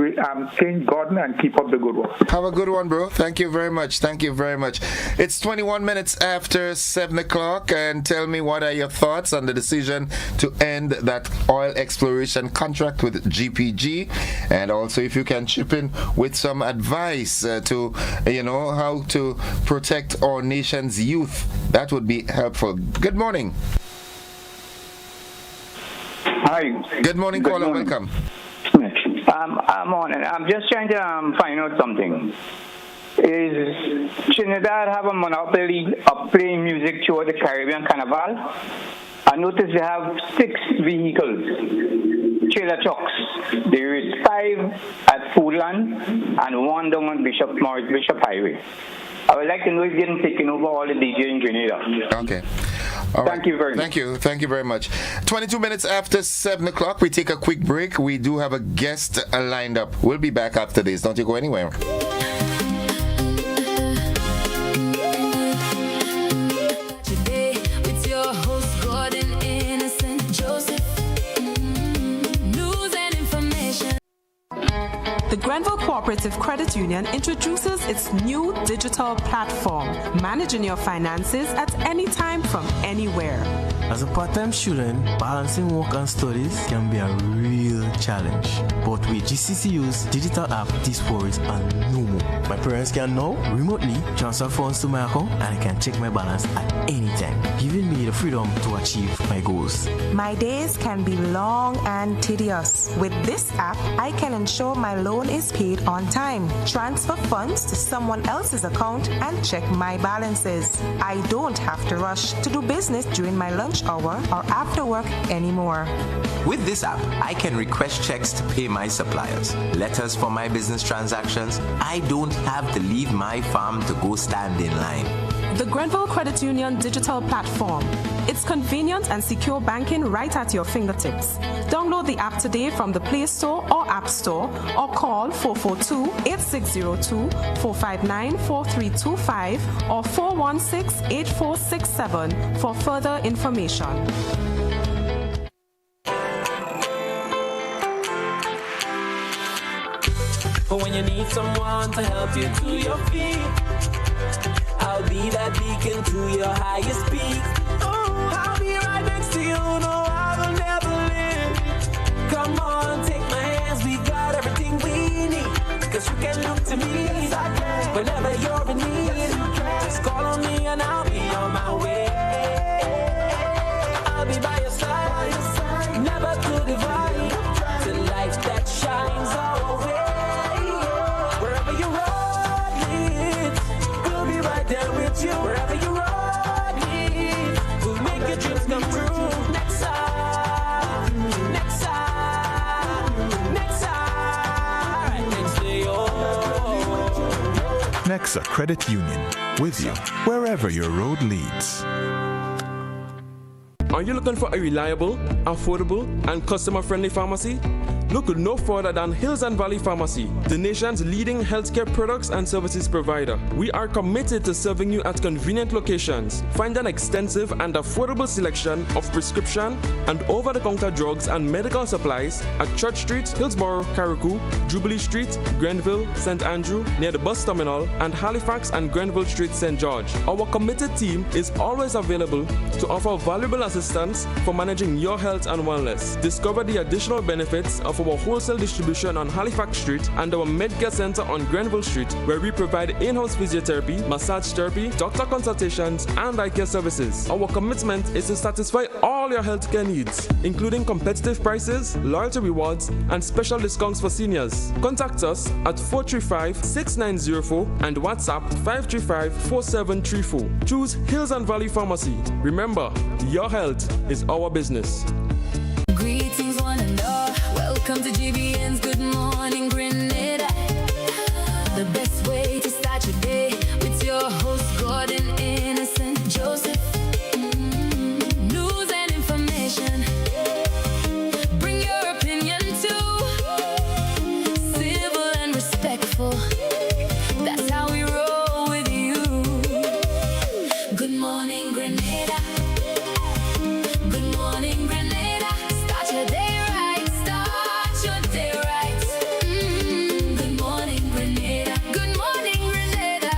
King Gordon, and keep up the good work. Have a good one, bro. Thank you very much. It's 21 minutes after 7 o'clock, and tell me, what are your thoughts on the decision to end that oil exploration contract with GPG? And also, if you can chip in with some advice to, how to protect our nation's youth, that would be helpful. Good morning. Hi. Good morning, caller. Welcome. I'm on it. I'm just trying to find out something. Is Trinidad have a monopoly of playing music throughout the Caribbean Carnival? I noticed they have 6 vehicles, trailer trucks. There is 5 at Foodland and 1 down on Bishop Highway. I would like to know if they're taking over all the DJ in Grenada. Okay. Thank you very much. Thank you very much. 22 minutes after 7 o'clock, we take a quick break. We do have a guest lined up. We'll be back after this. Don't you go anywhere. Today with your host Gordon Innocent Joseph. News and information. The Grenville Cooperative Credit Union introduces its new digital platform, managing your finances at any time from anywhere. As a part-time student, balancing work and studies can be a real challenge. But with GCCU's digital app, these worries are no more. My parents can now remotely transfer funds to my account, and I can check my balance at any time, giving me the freedom to achieve my goals. My days can be long and tedious. With this app, I can ensure my loan is paid on time, transfer funds to someone else's account, and check my balances. I don't have to rush to do business during my lunch hour or after work anymore. With this app, I can request checks to pay my suppliers, letters for my business transactions. I don't have to leave my farm to go stand in line. The Grenville Credit Union digital platform. It's convenient and secure banking right at your fingertips. Download the app today from the Play Store or App Store, or call 442-8602, 459-4325, or 416-8467 for further information. But when you need someone to help you to your feet, I'll be that beacon to your highest peak. Oh, I'll be right next to you, no, I will never leave. Come on, take my hands, we got everything we need. Cause you can look to me whenever you're in need. Just call on me and I'll be on my way. I'll be by your side, never to divide. support you wherever you're rolling. We'll make your dreams come true. Next time, next time, next time, next day, oh. Nexa Credit Union, with you wherever your road leads. Are you looking for a reliable, affordable, and customer-friendly pharmacy? Look no further than Hills and Valley Pharmacy, the nation's leading healthcare products and services provider. We are committed to serving you at convenient locations. Find an extensive and affordable selection of prescription and over-the-counter drugs and medical supplies at Church Street, Hillsborough, Carriacou, Jubilee Street, Grenville, St. Andrew, near the bus terminal, and Halifax and Grenville Street, St. George. Our committed team is always available to offer valuable assistance for managing your health and wellness. Discover the additional benefits of our wholesale distribution on Halifax Street and our Medcare Center on Grenville Street, where we provide in-house physiotherapy, massage therapy, doctor consultations, and eye care services. Our commitment is to satisfy all your healthcare needs, including competitive prices, loyalty rewards, and special discounts for seniors. Contact us at 435-6904 and WhatsApp 535-4734. Choose Hills and Valley Pharmacy. Remember, your health is our business. Greetings, one and all. Welcome to GBN's Good Morning Grenada. The best way to start your day with your host, Gordon Innocent Joseph. News and information. Bring your opinion too. Civil and respectful. That's how we roll with you. Good morning, Grenada. Good morning, Grenada. Start your day right. Start your day right. Good morning, Grenada. Good morning, Grenada.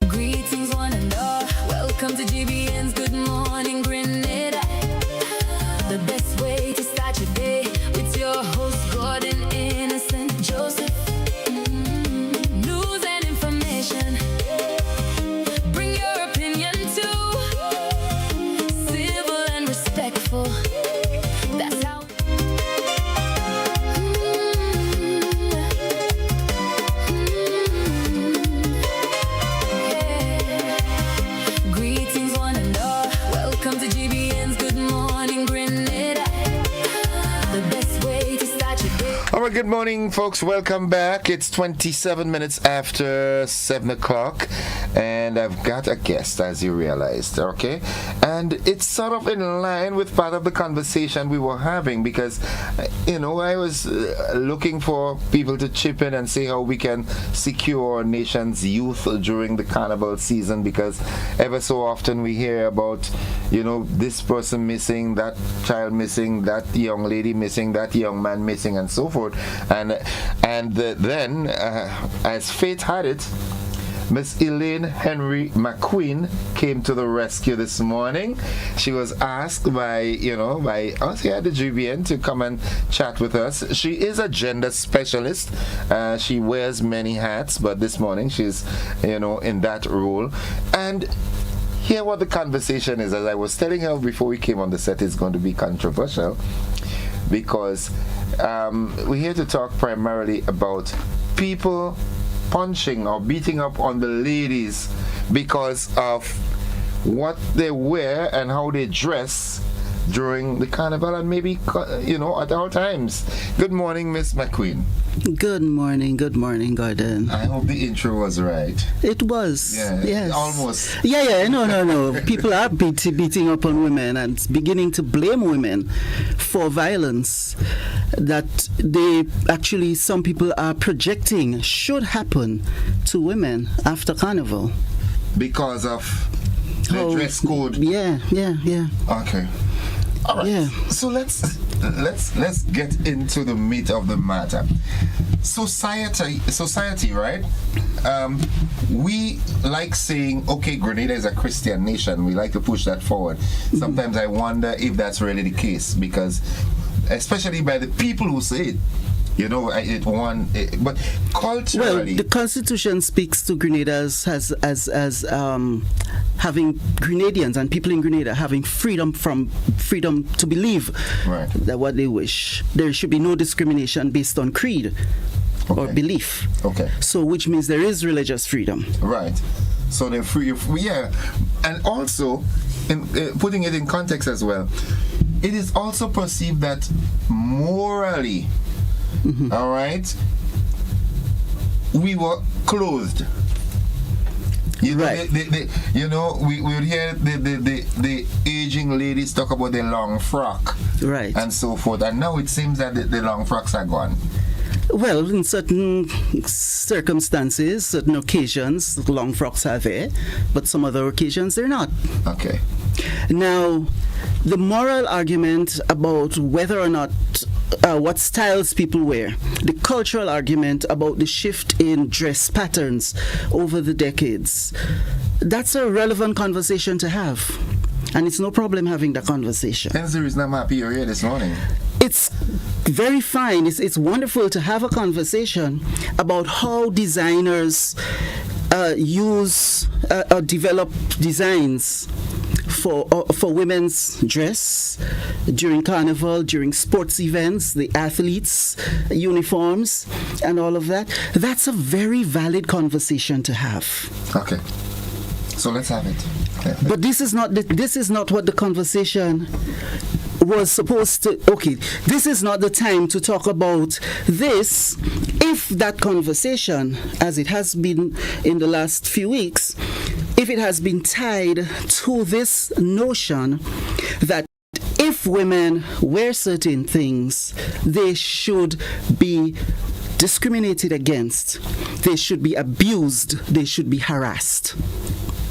Greetings, one and all. Welcome to GBN's Good Morning Grenada. The best way to start your day with your host, Gordon Innocent Joseph. News and information. Bring your opinion too. Civil and respectful. That's how. Greetings, one and all. Welcome to GBN's Good Morning Grenada. The best way to start your day. All right, good morning, folks. Welcome back. It's 27 minutes after 7 o'clock, and I've got a guest, as you realized, okay? And it's sort of in line with part of the conversation we were having because, I was looking for people to chip in and say how we can secure our nation's youth during the carnival season, because ever so often we hear about, this person missing, that child missing, that young lady missing, that young man missing, and so forth. And then, as fate had it, Miss Elaine Henry McQueen came to the rescue this morning. She was asked by us here at the GBN to come and chat with us. She is a gender specialist. She wears many hats, but this morning she's, in that role. And hear what the conversation is. As I was telling her before we came on the set, it's going to be controversial because we're here to talk primarily about people punching or beating up on the ladies because of what they wear and how they dress during the carnival and maybe, at all times. Good morning, Miss McQueen. Good morning, Gordon. I hope the intro was right. It was. Yeah, yes. Almost. Yeah. No. People are beating up on women and beginning to blame women for violence that some people are projecting should happen to women after carnival. Because of the dress code? Yeah. Okay. All right. Yeah. So let's get into the meat of the matter. Society, right? We like saying, okay, Grenada is a Christian nation. We like to push that forward. Sometimes I wonder if that's really the case, because especially by the people who say it. You know, but culturally. Well, the Constitution speaks to Grenadians as having Grenadians and people in Grenada having freedom to believe that what they wish. There should be no discrimination based on creed or belief. Okay. So, which means there is religious freedom. Right. So they're free. Yeah, and also, in putting it in context as well, it is also perceived that morally. All right, we were clothed. You know, we would hear the aging ladies talk about the long frock, right, and so forth. And now it seems that the long frocks are gone. Well, in certain circumstances, certain occasions, long frocks are there, but some other occasions they're not. Okay. Now, the moral argument about whether or not what styles people wear, the cultural argument about the shift in dress patterns over the decades, that's a relevant conversation to have. And it's no problem having that conversation. Hence the reason I'm happy you're here this morning. It's very fine. It's wonderful to have a conversation about how designers use or develop designs for women's dress during carnival, during sports events, the athletes' uniforms, and all of that. That's a very valid conversation to have. Okay, so let's have it. But this is not what the conversation was supposed to. Okay, this is not the time to talk about this. If that conversation, as it has been in the last few weeks, if it has been tied to this notion that if women wear certain things, they should be discriminated against, they should be abused, they should be harassed.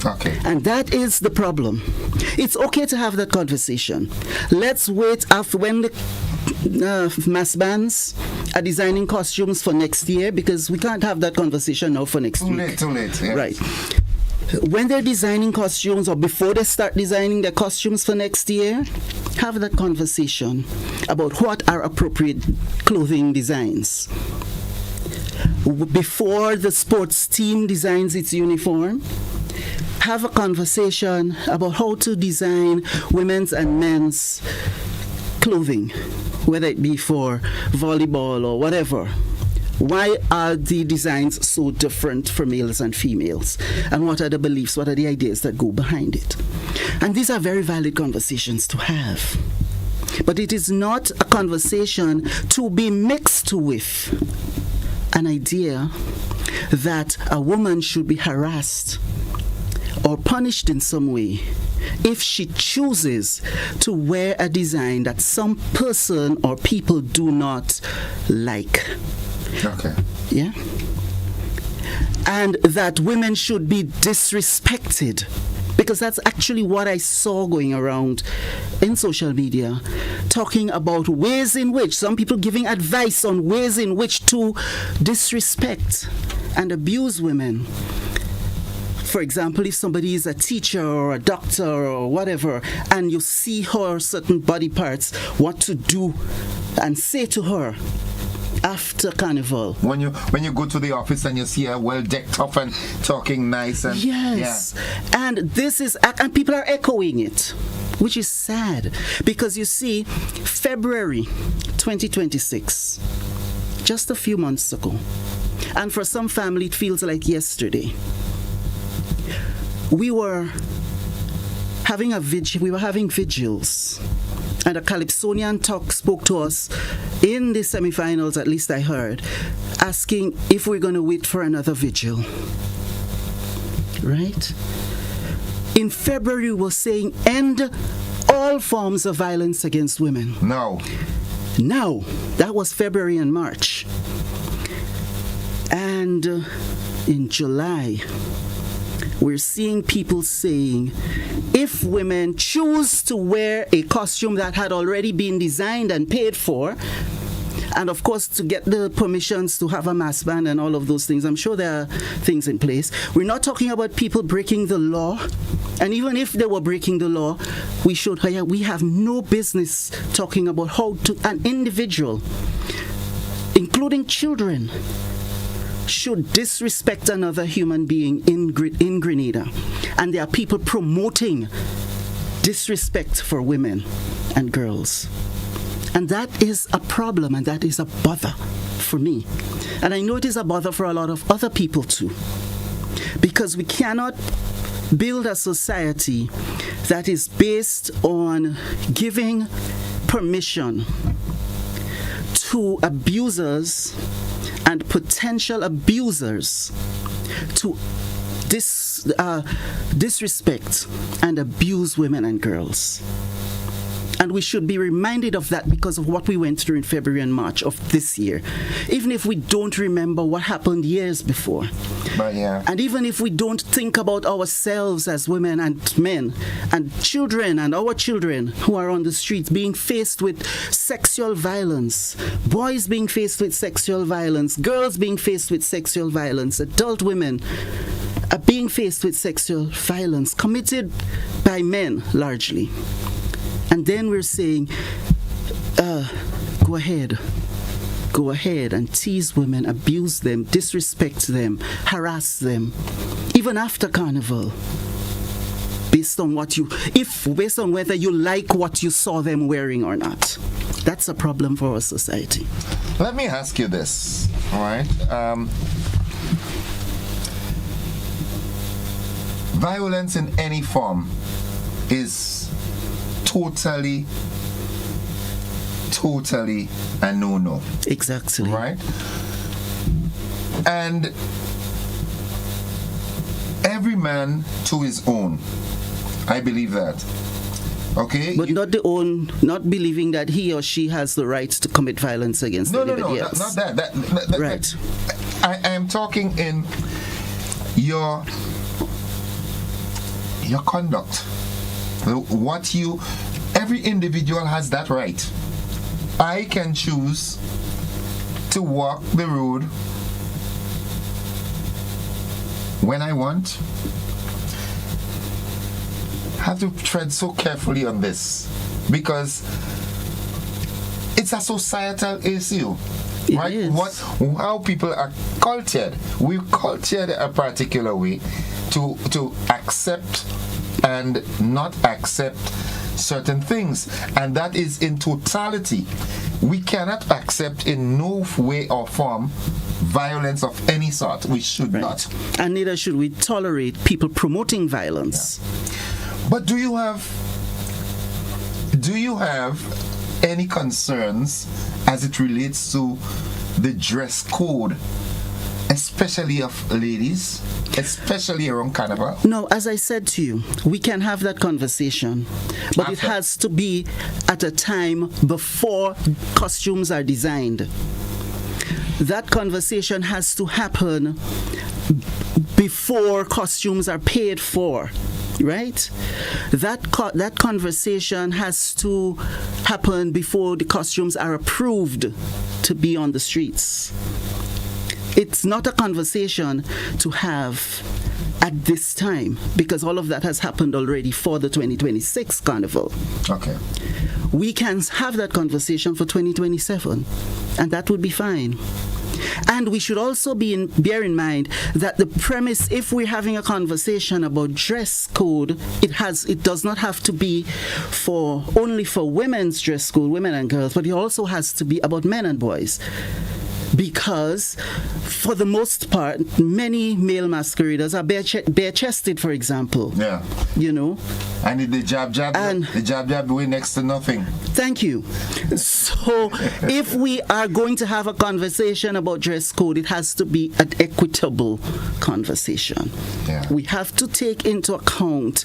Okay. And that is the problem. It's okay to have that conversation. Let's wait after when the mass bands are designing costumes for next year, because we can't have that conversation now for next week. Too late. Yeah. Right. When they're designing costumes or before they start designing their costumes for next year, have that conversation about what are appropriate clothing designs. Before the sports team designs its uniform, have a conversation about how to design women's and men's clothing, whether it be for volleyball or whatever. Why are the designs so different for males and females? And what are the beliefs, what are the ideas that go behind it? And these are very valid conversations to have. But it is not a conversation to be mixed with an idea that a woman should be harassed or punished in some way if she chooses to wear a design that some person or people do not like. Okay. Yeah? And that women should be disrespected, because that's actually what I saw going around in social media, talking about ways in which some people giving advice on ways in which to disrespect and abuse women. For example, if somebody is a teacher or a doctor or whatever, and you see her certain body parts, what to do and say to her after carnival. When you go to the office and you see her well decked up and talking nice and yes, yeah. And this is, and people are echoing it, which is sad, because you see, February 2026, just a few months ago, and for some family it feels like yesterday, we were having vigils, and a Calypsonian spoke to us in the semifinals, at least I heard, asking if we're going to wait for another vigil. Right? In February, we were saying end all forms of violence against women. No. That was February and March. And in July, we're seeing people saying if women choose to wear a costume that had already been designed and paid for, and of course to get the permissions to have a mass band and all of those things, I'm sure there are things in place. We're not talking about people breaking the law, and even if they were breaking the law, we have no business talking about how to an individual, including children, should disrespect another human being in Grenada. And there are people promoting disrespect for women and girls. And that is a problem, and that is a bother for me. And I know it is a bother for a lot of other people too. Because we cannot build a society that is based on giving permission to abusers and potential abusers to disrespect and abuse women and girls. And we should be reminded of that because of what we went through in February and March of this year. Even if we don't remember what happened years before. But yeah. And even if we don't think about ourselves as women and men and children and our children who are on the streets being faced with sexual violence, boys being faced with sexual violence, girls being faced with sexual violence, adult women are being faced with sexual violence committed by men largely. And then we're saying, go ahead and tease women, abuse them, disrespect them, harass them, even after Carnival, based on whether you like what you saw them wearing or not. That's a problem for our society. Let me ask you this, all right? Violence in any form is totally a no-no. Exactly. Right? And every man to his own. I believe that. Okay? But not believing that he or she has the right to commit violence against anybody else. Not that. Right. I am talking in your conduct. Every individual has that right. I can choose to walk the road when I want. I have to tread so carefully on this because it's a societal issue. Right? How people are cultured. We're cultured a particular way to accept and not accept certain things, and that is in totality. We cannot accept in no way or form violence of any sort. We should not. And neither should we tolerate people promoting violence. Yeah. But do you have any concerns as it relates to the dress code, especially of ladies, especially around Carnival? No, as I said to you, we can have that conversation, but it has to be at a time before costumes are designed. That conversation has to happen before costumes are paid for. Right? That conversation has to happen before the costumes are approved to be on the streets. It's not a conversation to have at this time because all of that has happened already for the 2026 Carnival. Okay. We can have that conversation for 2027, and that would be fine. And we should also bear in mind that the premise, if we're having a conversation about dress code, it does not have to be only for women's dress code, women and girls, but it also has to be about men and boys. Because, for the most part, many male masqueraders are bare-chested, for example. Yeah. You know? And the jab way next to nothing. Thank you. So, if we are going to have a conversation about dress code, it has to be an equitable conversation. Yeah. We have to take into account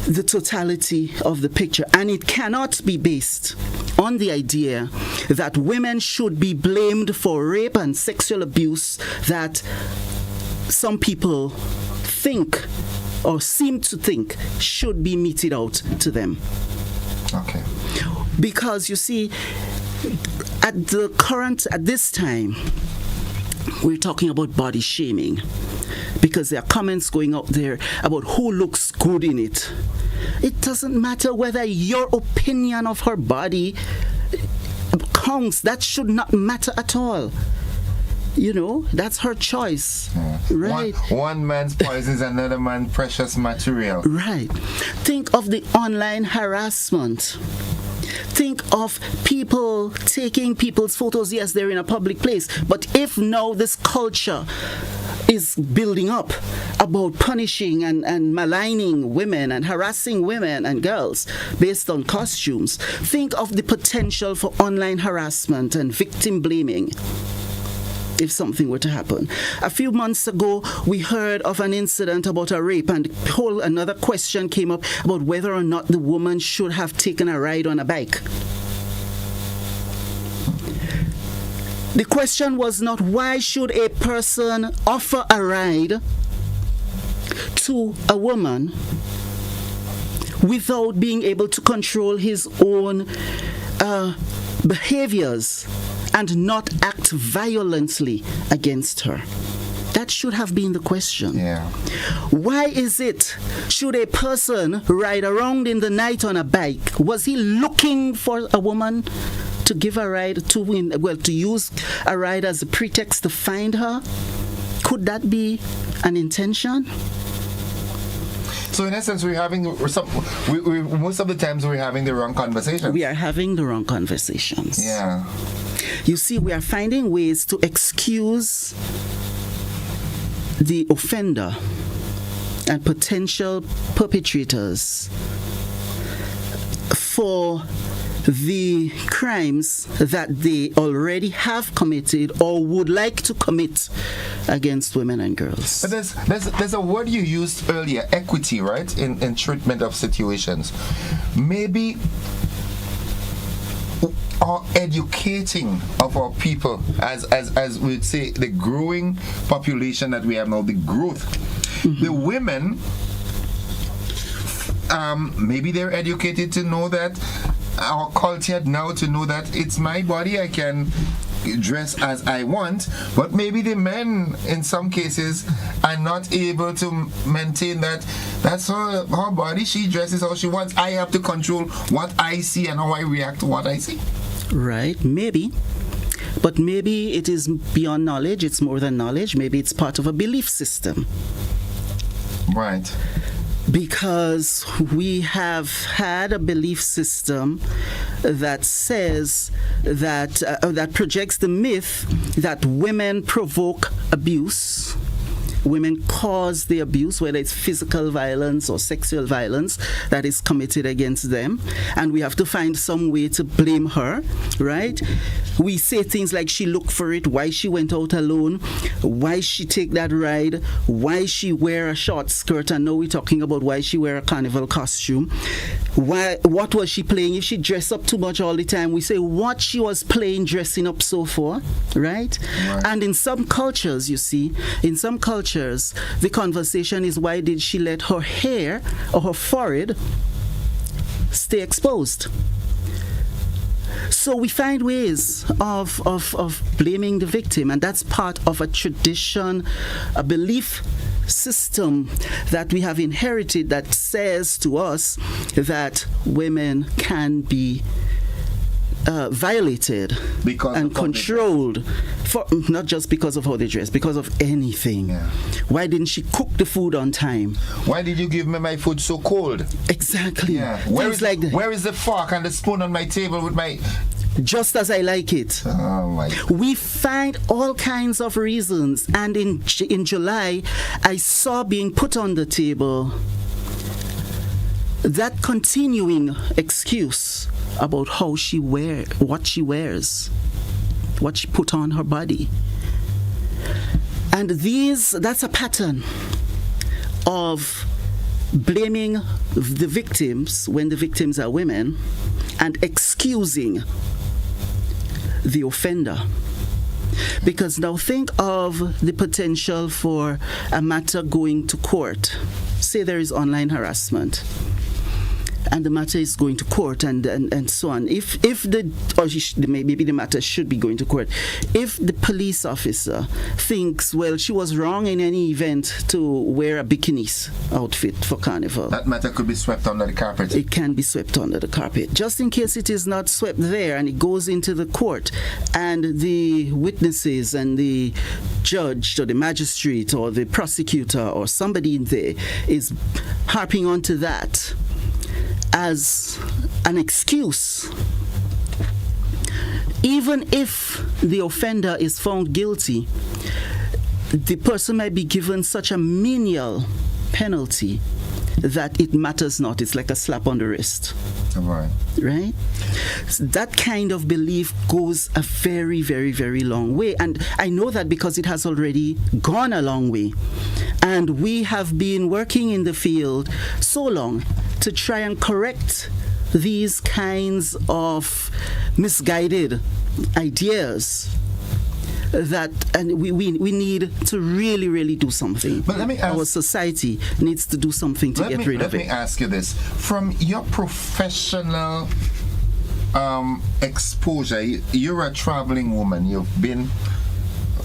the totality of the picture, and it cannot be based on the idea that women should be blamed for rape and sexual abuse that some people think or seem to think should be meted out to them. Okay. Because you see, at this time, we're talking about body shaming. Because there are comments going out there about who looks good in it. It doesn't matter whether your opinion of her body counts. That should not matter at all. You know, that's her choice. Right. One man's poison is another man's precious material. Right. Think of the online harassment. Think of people taking people's photos. Yes, they're in a public place. But if now this culture is building up about punishing and maligning women and harassing women and girls based on costumes, think of the potential for online harassment and victim blaming if something were to happen. A few months ago, we heard of an incident about a rape, and another question came up about whether or not the woman should have taken a ride on a bike. The question was not why should a person offer a ride to a woman without being able to control his own behaviors and not act violently against her. That should have been the question. Yeah. Why is it, should a person ride around in the night on a bike? Was he looking for a woman to give a ride to use a ride as a pretext to find her? Could that be an intention? So in essence, we're having most of the times we're having the wrong conversation. We are having the wrong conversations. Yeah. You see, we are finding ways to excuse the offender and potential perpetrators for the crimes that they already have committed or would like to commit against women and girls. But there's a word you used earlier, equity, right? In treatment of situations. Maybe our educating of our people, as we'd say, the growing population that we have now, the growth. Mm-hmm. The women, maybe they're educated to know that, or cultured now to know that it's my body, I can dress as I want, but maybe the men in some cases are not able to maintain that. That's her body, she dresses how she wants. I have to control what I see and how I react to what I see. Right, maybe. But maybe it is beyond knowledge, it's more than knowledge. Maybe it's part of a belief system. Right. Because we have had a belief system that says that projects the myth that women provoke abuse. Women cause the abuse, whether it's physical violence or sexual violence that is committed against them, and we have to find some way to blame her, right? We say things like she looked for it, why she went out alone, why she take that ride, why she wear a short skirt, and now we're talking about why she wear a carnival costume. What was she playing? If she dressed up too much all the time, we say what she was playing, dressing up so for, right? And in some cultures, you see, the conversation is why did she let her hair or her forehead stay exposed? So we find ways of blaming the victim, and that's part of a tradition, a belief system that we have inherited that says to us that women can be violated and controlled, for not just because of how they dress, because of anything. Yeah. Why didn't she cook the food on time? Why did you give me my food so cold? Exactly. Yeah. Where is the fork and the spoon on my table with my... Just as I like it. Oh my God. We find all kinds of reasons, and in July I saw being put on the table that continuing excuse about how she what she wears, what she put on her body. And that's a pattern of blaming the victims when the victims are women and excusing the offender. Because now think of the potential for a matter going to court. Say there is online harassment. and the matter is going to court and so on. Maybe the matter should be going to court. If the police officer thinks, well, she was wrong in any event to wear a bikini outfit for carnival, that matter could be swept under the carpet. It can be swept under the carpet. Just in case it is not swept there and it goes into the court and the witnesses and the judge or the magistrate or the prosecutor or somebody in there is harping onto that as an excuse, even if the offender is found guilty, the person might be given such a menial penalty that it matters not. It's like a slap on the wrist. Right? So that kind of belief goes a very, very, very long way. And I know that because it has already gone a long way. And we have been working in the field so long to try and correct these kinds of misguided ideas that, and we need to really do something. But let me ask, our society needs to do something to get rid of it. Let me ask you this. From your professional exposure, you're a traveling woman. You've been,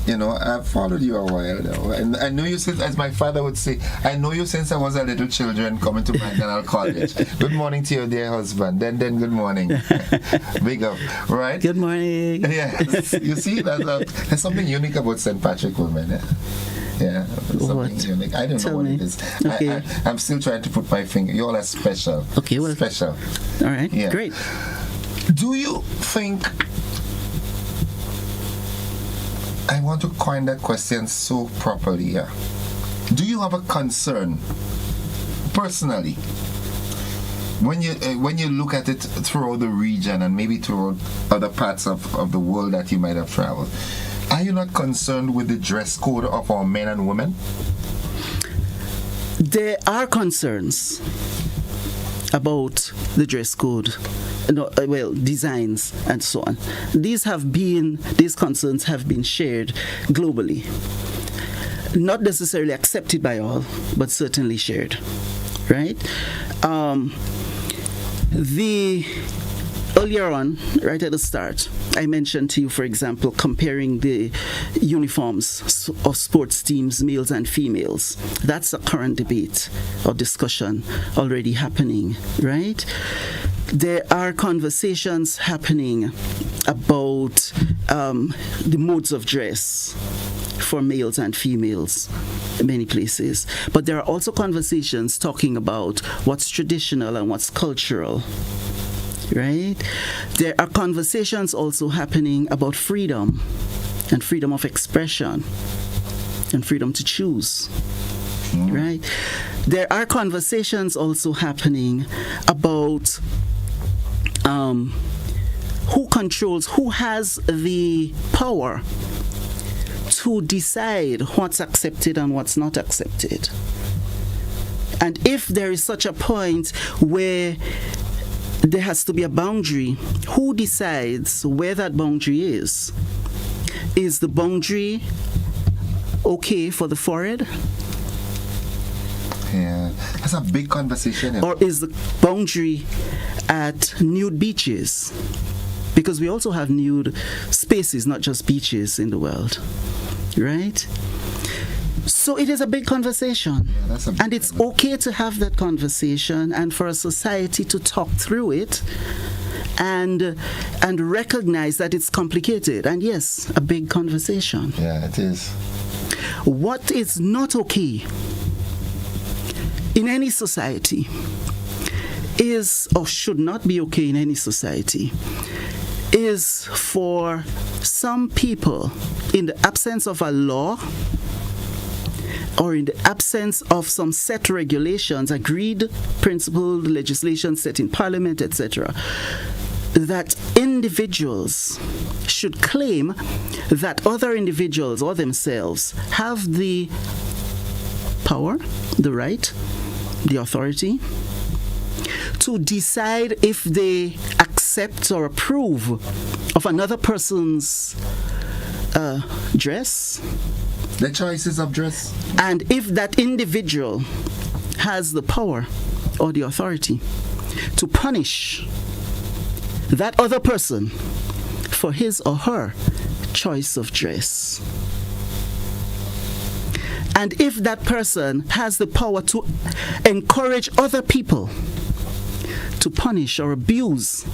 I've followed you a while now. And I know you since, as my father would say, I know you since I was a little children coming to McDonald College. Good morning to your dear husband. Then good morning. Big up, right? Good morning. Yes. You see, there's something unique about St. Patrick women. Yeah, something unique. I don't know what it is. Okay. I'm still trying to put my finger. You all are special. Okay, well. Special. All right, great. Do you think... I want to coin that question so properly here. Do you have a concern, personally, when you look at it throughout the region and maybe throughout other parts of the world that you might have traveled? Are you not concerned with the dress code of our men and women? There are concerns about the dress code, designs and so on. These concerns have been shared globally. Not necessarily accepted by all, but certainly shared, right? Earlier on, right at the start, I mentioned to you, for example, comparing the uniforms of sports teams, males and females. That's a current debate or discussion already happening, right? There are conversations happening about the modes of dress for males and females in many places. But there are also conversations talking about what's traditional and what's cultural. Right? There are conversations also happening about freedom and freedom of expression and freedom to choose. Right? There are conversations also happening about who has the power to decide what's accepted and what's not accepted. And if there is such a point where there has to be a boundary, who decides where that boundary is? Is the boundary okay for the forehead? Yeah, that's a big conversation. Or is the boundary at nude beaches? Because we also have nude spaces, not just beaches in the world, right? So it is a big conversation, and it's okay to have that conversation and for a society to talk through it and recognize that it's complicated, and yes, a big conversation. Yeah, it is. What is not okay in any society is, or should not be okay in any society, is for some people, in the absence of a law or in the absence of some set regulations, agreed principle, legislation set in parliament, etc., that individuals should claim that other individuals or themselves have the power, the right, the authority to decide if they accept or approve of another person's dress. The choices of dress. And if that individual has the power or the authority to punish that other person for his or her choice of dress. And if that person has the power to encourage other people to punish or abuse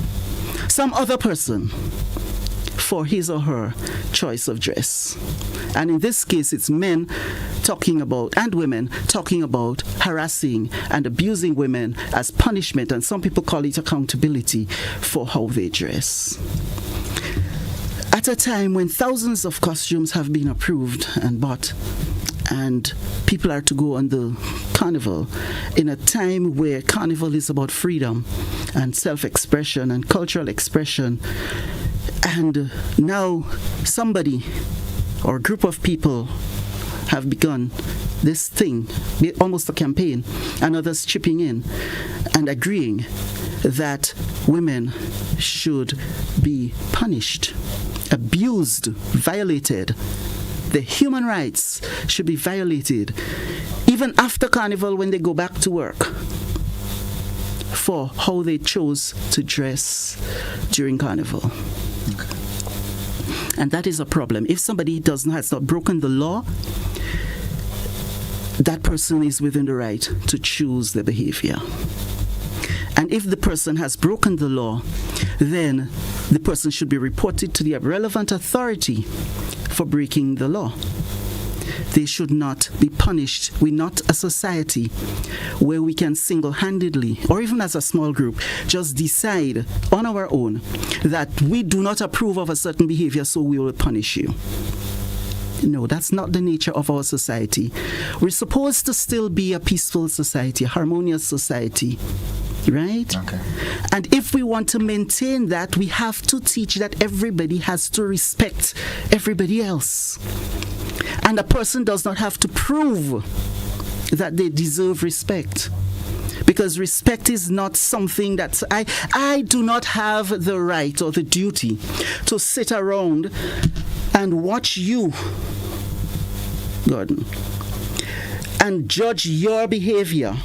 some other person for his or her choice of dress. And in this case, it's men talking about, and women talking about harassing and abusing women as punishment, and some people call it accountability for how they dress. At a time when thousands of costumes have been approved and bought, and people are to go on the carnival, in a time where carnival is about freedom and self-expression and cultural expression, and now somebody or a group of people have begun this thing, almost a campaign, and others chipping in and agreeing that women should be punished, abused, violated. The human rights should be violated even after carnival when they go back to work for how they chose to dress during carnival. Okay. And that is a problem. If somebody has not broken the law, that person is within the right to choose their behavior. And if the person has broken the law, then the person should be reported to the relevant authority for breaking the law. They should not be punished. We're not a society where we can single-handedly, or even as a small group, just decide on our own that we do not approve of a certain behavior, so we will punish you. No, that's not the nature of our society. We're supposed to still be a peaceful society, a harmonious society. Right? Okay. And if we want to maintain that, we have to teach that everybody has to respect everybody else. And a person does not have to prove that they deserve respect. Because respect is not something that I do not have the right or the duty to sit around and watch you, Gordon, and judge your behavior.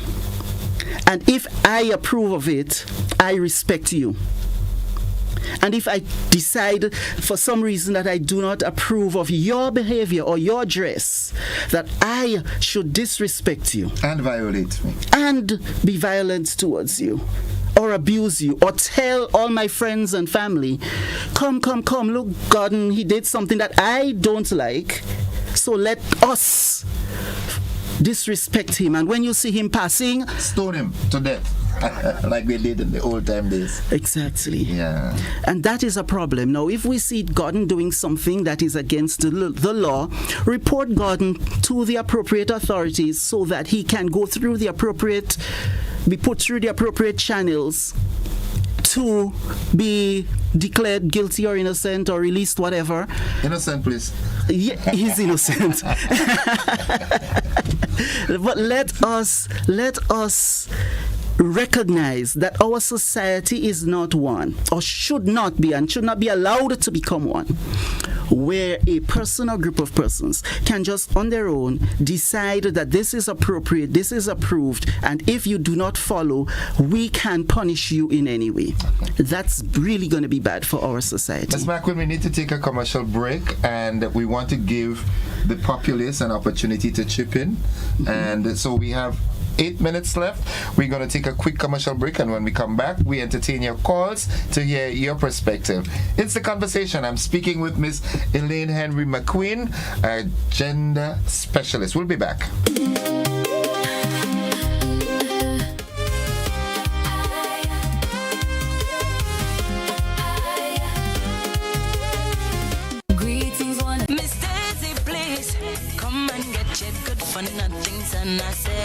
And if I approve of it, I respect you. And if I decide for some reason that I do not approve of your behavior or your dress, that I should disrespect you. And violate me. And be violent towards you. Or abuse you. Or tell all my friends and family, come, look, Gordon, he did something that I don't like. So let us disrespect him, and when you see him passing, stone him to death like they did in the old time days. Exactly. Yeah. And that is a problem. Now, if we see Gordon doing something that is against the law, report Gordon to the appropriate authorities so that he can be put through the appropriate channels to be declared guilty or innocent or released, whatever. Innocent, please. Yeah, he's innocent. But let us recognize that our society is not one, or should not be, and should not be allowed to become one, where a person or group of persons can just on their own decide that this is appropriate, this is approved, and if you do not follow, we can punish you in any way. That's really going to be bad for our society. Ms. McQueen, we need to take a commercial break, and we want to give the populace an opportunity to chip in. Mm-hmm. And so we have 8 minutes left. We're going to take a quick commercial break, and when we come back, we entertain your calls to hear your perspective. It's The Conversation. I'm speaking with Miss Elaine Henry McQueen, a gender specialist. We'll be back.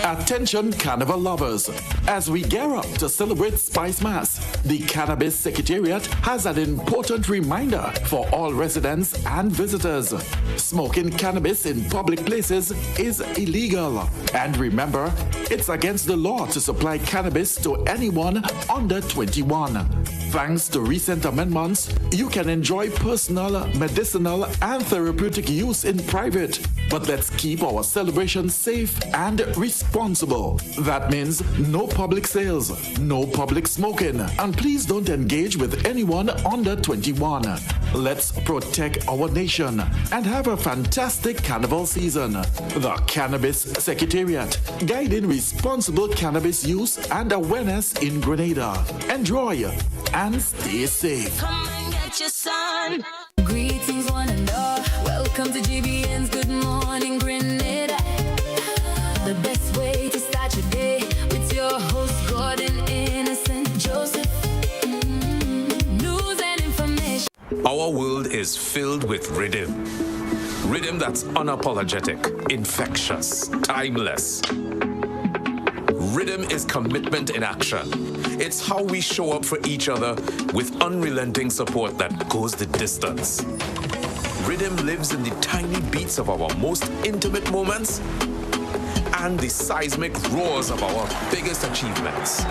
Attention Carnival lovers, as we gear up to celebrate Spice Mass, the Cannabis Secretariat has an important reminder for all residents and visitors. Smoking cannabis in public places is illegal. And remember, it's against the law to supply cannabis to anyone under 21. Thanks to recent amendments, you can enjoy personal, medicinal, and therapeutic use in private. But let's keep our celebrations safe and responsible. That means no public sales, no public smoking, and please don't engage with anyone under 21. Let's protect our nation and have a fantastic carnival season. The Cannabis Secretariat, guiding responsible cannabis use and awareness in Grenada. Enjoy and stay safe. Come and get your son. Greetings, one and all. Welcome to GBN's Good Morning Grenada. The best way to start your day with your host, Gordon Innocent Joseph. News and information. Our world is filled with rhythm. Rhythm that's unapologetic, infectious, timeless. Rhythm is commitment in action. It's how we show up for each other with unrelenting support that goes the distance. Rhythm lives in the tiny beats of our most intimate moments and the seismic roars of our biggest achievements.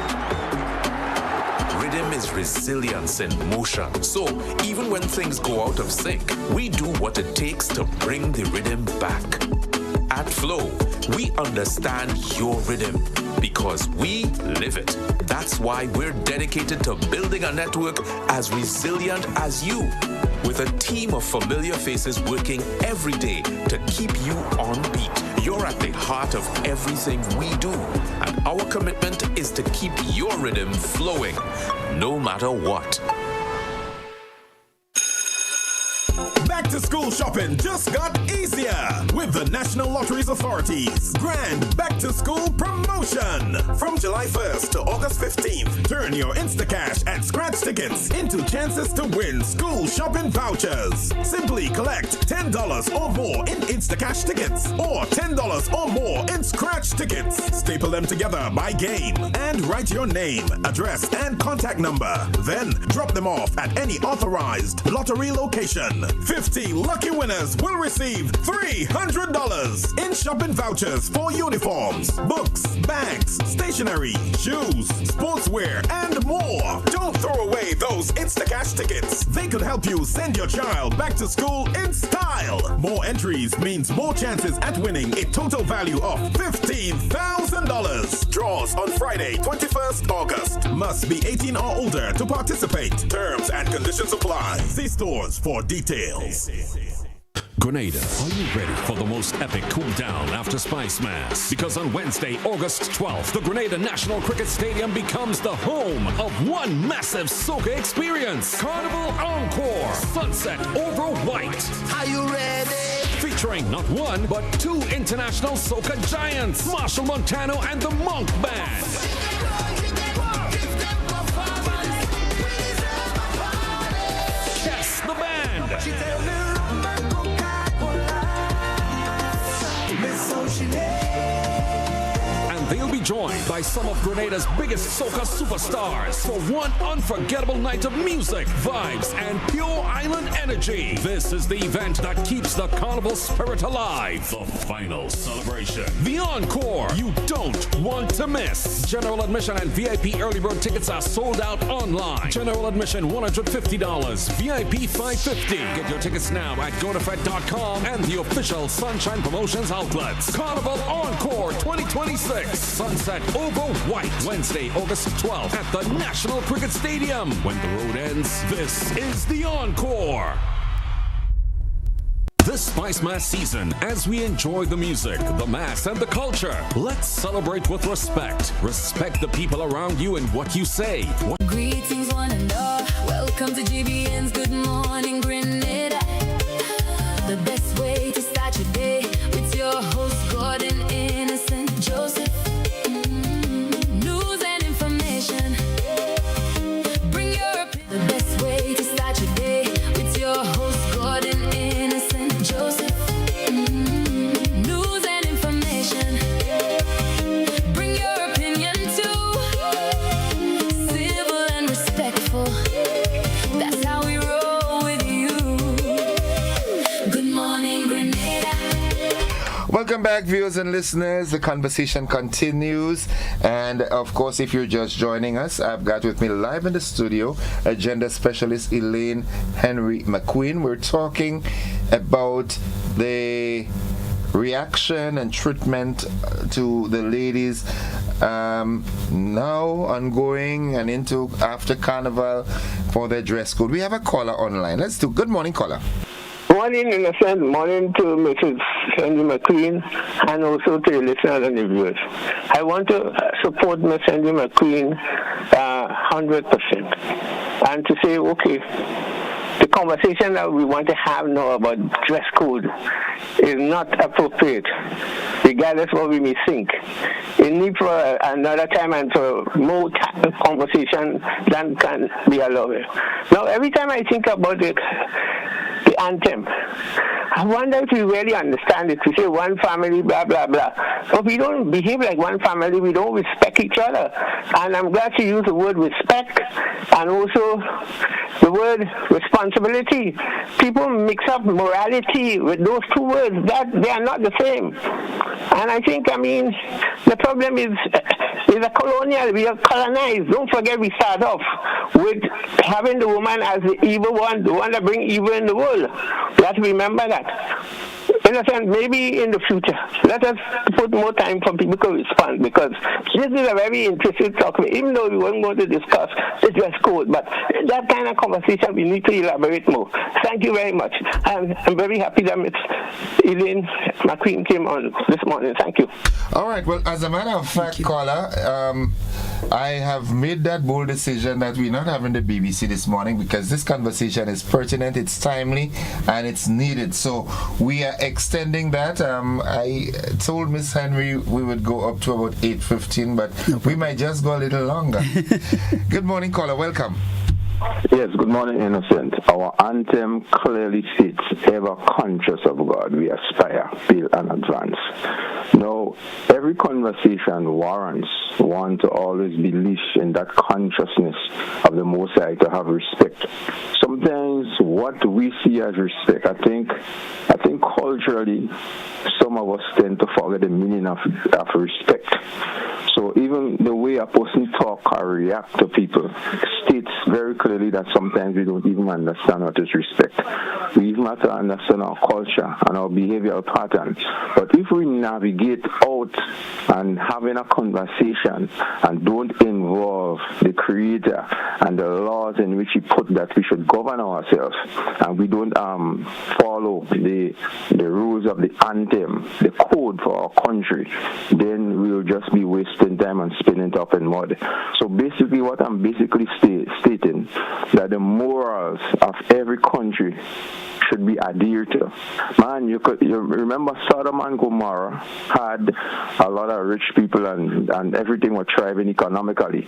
Rhythm is resilience in motion. So even when things go out of sync, we do what it takes to bring the rhythm back. At Flow, we understand your rhythm because we live it. That's why we're dedicated to building a network as resilient as you, with a team of familiar faces working every day to keep you on beat. You're at the heart of everything we do, and our commitment is to keep your rhythm flowing, no matter what. Back to school shopping just got easier with the National Lotteries Authority's Grand Back to School Promotion. From July 1st to August 15th, turn your Instacash and scratch tickets into chances to win school shopping vouchers. Simply collect $10 or more in Instacash tickets or $10 or more in scratch tickets. Staple them together by game and write your name, address, and contact number. Then drop them off at any authorized lottery location. 50 lucky winners will receive $300 in shopping vouchers for uniforms, books, bags, stationery, shoes, sportswear, and more. Don't throw away those Instacash tickets. They could help you send your child back to school in style. More entries means more chances at winning a total value of $15,000. Draws on Friday, 21st August. Must be 18 or older to participate. Terms and conditions apply. See stores for details. Grenada, are you ready for the most epic cool down after Spice Mass? Because on Wednesday, August 12th, the Grenada National Cricket Stadium becomes the home of one massive soca experience. Carnival Encore, Sunset Over White. Are you ready? Featuring not one, but two international soca giants, Marshall Montano and the Monk Band. Kiss the Band. And they'll be joined by some of Grenada's biggest soca superstars for one unforgettable night of music, vibes, and pure island energy. This is the event that keeps the carnival spirit alive. The final celebration. The Encore. You don't want to miss. General admission and VIP early bird tickets are sold out online. General admission $150. VIP $550. Get your tickets now at GoToFed.com and the official Sunshine Promotions outlets. Carnival Encore 2026. Sunset Over White. Wednesday, August 12th at the National Cricket Stadium. When the road ends, this is the Encore. This Spice Mass season, as we enjoy the music, the mass, and the culture, let's celebrate with respect. Respect the people around you and what you say. Greetings, one and all. Welcome to GBN's Good Morning Grenada. The best way to start your day with your host, Gordon Innocent Joseph. News and information. Bring your the best way to start your day with your host, Gordon Innocent Joseph. News and information. Bring your opinion too. Civil and respectful. That's how we roll with you. Good morning, Grenada. Welcome back, viewers and listeners. The conversation continues. And of course, if you're just joining us, I've got with me live in the studio agenda specialist Elaine Henry McQueen. We're talking about the reaction and treatment to the ladies now ongoing and into after Carnival for their dress code. We have a caller online. Let's do. Good morning, caller. Morning, innocent. Morning to Mrs. Sandy McQueen and also to the listeners and the viewers. I want to support Miss Sandy McQueen 100% and to say, okay, the conversation that we want to have now about dress code is not appropriate, regardless what we may think. It needs for another time and for more conversation than can be allowed. Now, every time I think about the anthem, I wonder if we really understand it. We say one family, blah, blah, blah. But we don't behave like one family. We don't respect each other. And I'm glad to use the word respect and also the word responsibility. People mix up morality with those two words. That they are not the same. And I think, the problem is a colonial. We are colonized. Don't forget we start off with having the woman as the evil one, the one that brings evil in the world. We have to remember that. In a sense, maybe in the future, let us put more time for people to respond, because this is a very interesting topic, even though we weren't going to discuss the dress code, but that kind of conversation we need to elaborate more. Thank you very much. I'm very happy that Ms. Elaine McQueen came on this morning. Thank you. All right. Well, as a matter of fact, caller, I have made that bold decision that we're not having the BBC this morning because this conversation is pertinent, it's timely, and it's needed. So we are extending that. I told Miss Henry we would go up to about 8:15, but we might just go a little longer. Good morning, caller. Welcome. Yes, good morning, innocent. Our anthem clearly states, ever conscious of God, we aspire, build and advance. Now, every conversation warrants one to always be leashed in that consciousness of the Most High, to have respect. Sometimes what we see as respect, I think culturally, some of us tend to forget the meaning of respect. So even the way a person talk or react to people states very clearly that sometimes we don't even understand what is respect. We even have to understand our culture and our behavioral patterns. But if we navigate out and having a conversation and don't involve the Creator and the laws in which He put that we should govern ourselves, and we don't follow the rules of the anthem, the code for our country, then we will just be wasting time and spinning it up in mud. So basically what I'm basically stating, that the morals of every country should be adhered to. Man, you remember Sodom and Gomorrah had a lot of rich people and everything was thriving economically.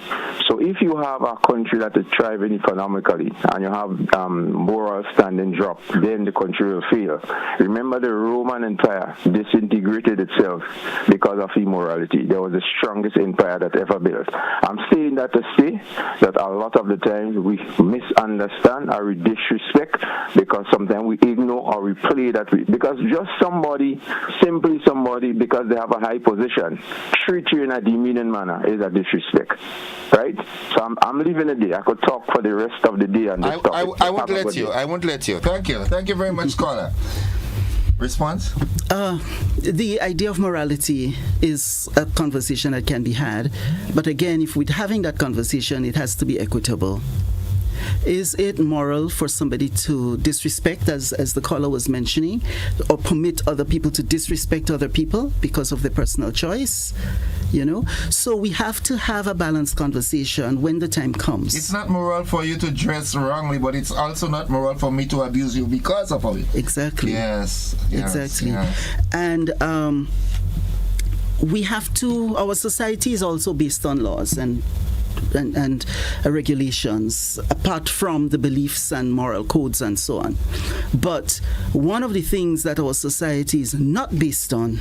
So if you have a country that is thriving economically and you have moral standing drop, then the country will fail. Remember the Roman Empire disintegrated itself because of immorality. They were the strongest empire that ever built. I'm saying that to say that a lot of the times we misunderstand or we disrespect because sometimes we ignore or we play that because just simply somebody, because they have a high position, treat you in a demeaning manner is a disrespect, right? So I'm leaving it there. I could talk for the rest of the day on this topic. I won't let you. I won't let you. Thank you. Thank you very much, caller. Response? The idea of morality is a conversation that can be had, but again, if we're having that conversation, it has to be equitable. Is it moral for somebody to disrespect, as the caller was mentioning, or permit other people to disrespect other people because of their personal choice? So we have to have a balanced conversation when the time comes. It's not moral for you to dress wrongly, but it's also not moral for me to abuse you because of it. Exactly. Yes. Exactly. Yes. And we have to, our society is also based on laws and regulations, apart from the beliefs and moral codes and so on. But one of the things that our society is not based on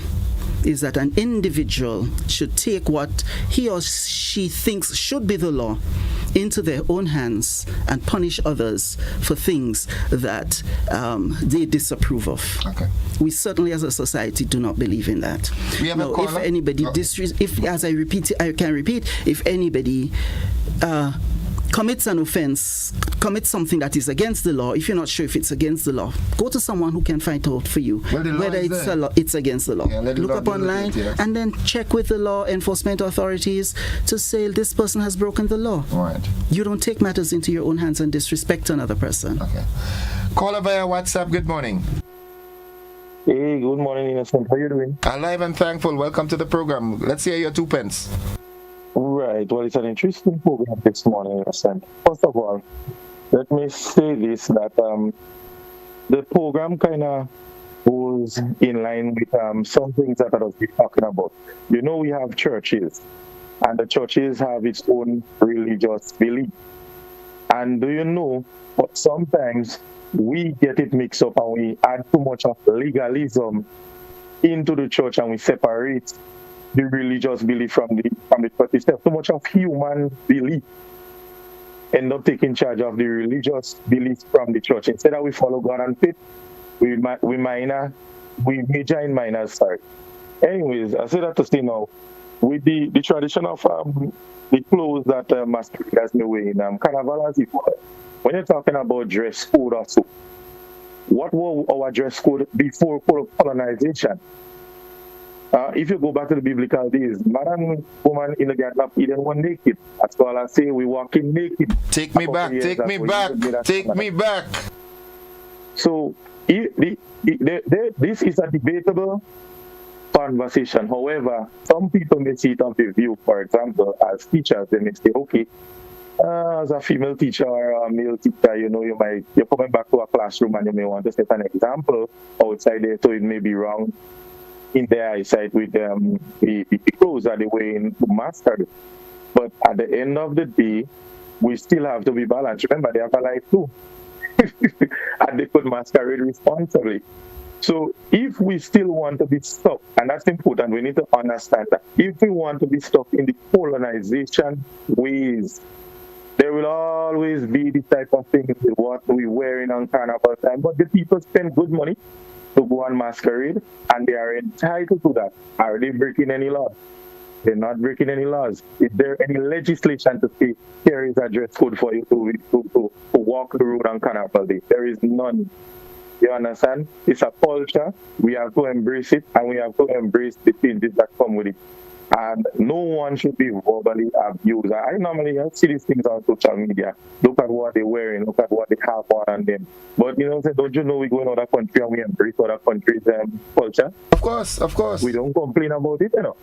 is that an individual should take what he or she thinks should be the law into their own hands and punish others for things that they disapprove of. Okay. We certainly as a society do not believe in that. We have a caller? If anybody if anybody commits an offense, commits something that is against the law, if you're not sure if it's against the law, go to someone who can find out for you whether it's against the law. Look up online and then check with the law enforcement authorities to say this person has broken the law. Right. You don't take matters into your own hands and disrespect another person. Okay. Caller via WhatsApp, good morning. Hey, good morning, Innocent. How are you doing? Alive and thankful. Welcome to the program. Let's hear your 2 pence. Right. Well, it's an interesting program this morning, Innocent. First of all, let me say this, that the program kind of goes in line with some things that I was talking about. You know, we have churches, and the churches have its own religious belief. And do you know, but sometimes we get it mixed up and we add too much of legalism into the church and we separate the religious belief from the church. It's too much of human belief end up taking charge of the religious beliefs from the church. Instead of we follow God and faith, we major in minors. Sorry. Anyways, I say that to say now, with the tradition of the clothes that masqueraders may wear in Carnival, as if when you're talking about dress code or so, what were our dress code before colonization? If you go back to the biblical days, man and woman in the Garden of Eden were naked. That's all I say, we walking naked. Take me back. So, this is a debatable conversation. However, some people may see it of the view, for example, as teachers, they may say, okay, as a female teacher or a male teacher, you know, you're coming back to a classroom and you may want to set an example outside there, so it may be wrong in their eyesight with the clothes that they wear in masquerade. But at the end of the day, we still have to be balanced. Remember, they have a life too. And they could masquerade responsibly. So if we still want to be stuck, and that's important, we need to understand that if we want to be stuck in the colonization ways, there will always be the type of things with what we're wearing on Carnival time. But the people spend good money to go on masquerade, and they are entitled to that. Are they breaking any laws? They're not breaking any laws. Is there any legislation to say here is a dress code for you to walk the road on Carnival Day? There is none. You understand? It's a culture. We have to embrace it, and we have to embrace the changes that come with it. And no one should be verbally abused. I normally see these things on social media. Look at what they're wearing. Look at what they have on them. But, you know, don't you know we go in other country and we embrace other countries' culture? Of course. We don't complain about it, you know.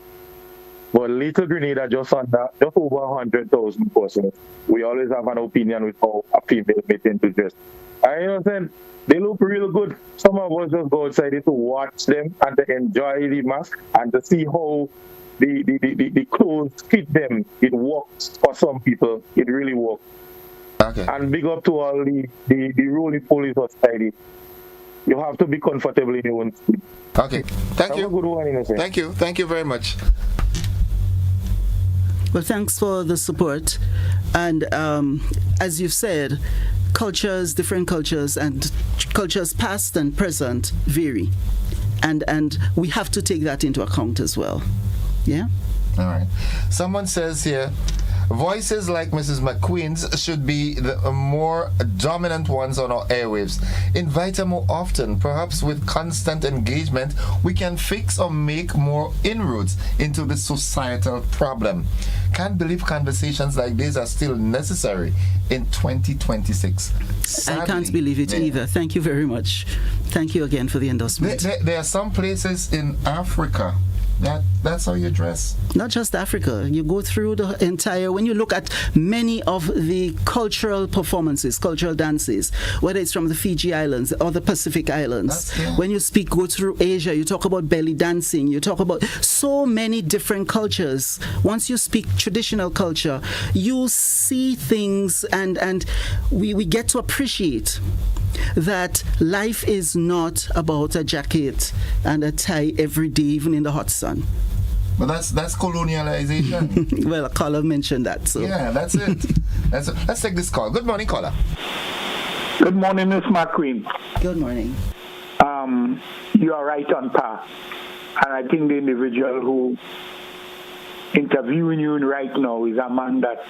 But Little Grenada, just over 100,000 persons, we always have an opinion with how a female may tend to dress. And you know what I'm saying? They look real good. Some of us just go outside to watch them and to enjoy the mask and to see how the clothes fit them. It works for some people. It really works. Okay. And big up to all the roly-poly society. You have to be comfortable in your own skin. Okay. Thank you. Have a good one, Innocent. Thank you. Thank you very much. Well, thanks for the support. And as you've said, different cultures and cultures past and present vary. And we have to take that into account as well. Yeah? All right. Someone says here, voices like Mrs. McQueen's should be the more dominant ones on our airwaves. Invite her more often. Perhaps with constant engagement, we can fix or make more inroads into the societal problem. Can't believe conversations like this are still necessary in 2026. Sadly, I can't believe it either. Thank you very much. Thank you again for the endorsement. There are some places in Africa that's how you dress. Not just Africa. You go through the entire, when you look at many of the cultural performances, cultural dances, whether it's from the Fiji Islands or the Pacific Islands, when you go through Asia, you talk about belly dancing, you talk about so many different cultures. Once you speak traditional culture, you see things and we get to appreciate that life is not about a jacket and a tie every day, even in the hot sun. But that's colonialization. Well, a caller mentioned that. So. Yeah, that's it. Let's take this call. Good morning, caller. Good morning, Miss McQueen. Good morning. You are right on par. And I think the individual who interviewing you right now is a man that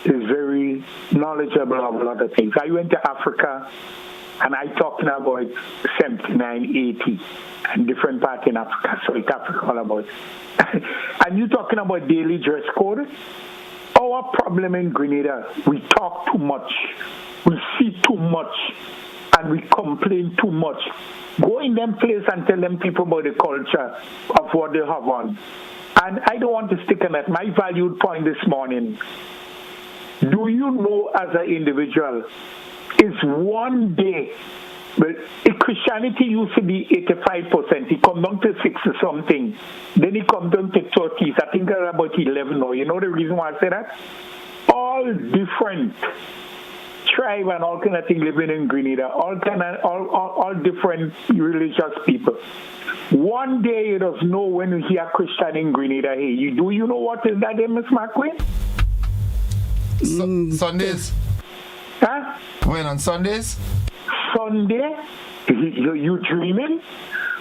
is very knowledgeable of a lot of things. I went to Africa, and I talking about 79, 80, and different parts in Africa, South Africa, all about. And you talking about daily dress code? Our problem in Grenada, we talk too much, we see too much, and we complain too much. Go in them place and tell them people about the culture of what they have on. And I don't want to stick on that. My valued point this morning, do you know as an individual, is one day, but Christianity used to be 85%. It come down to 6 or something. Then it come down to 30s. I think they're about 11 now. You know the reason why I say that? All different tribe and all kind of things living in Grenada. All different religious people. One day you just know when you hear Christian in Grenada. Hey, do you know what is that, Miss McQueen? Sundays. Huh? When on Sundays? Sunday? You dreaming?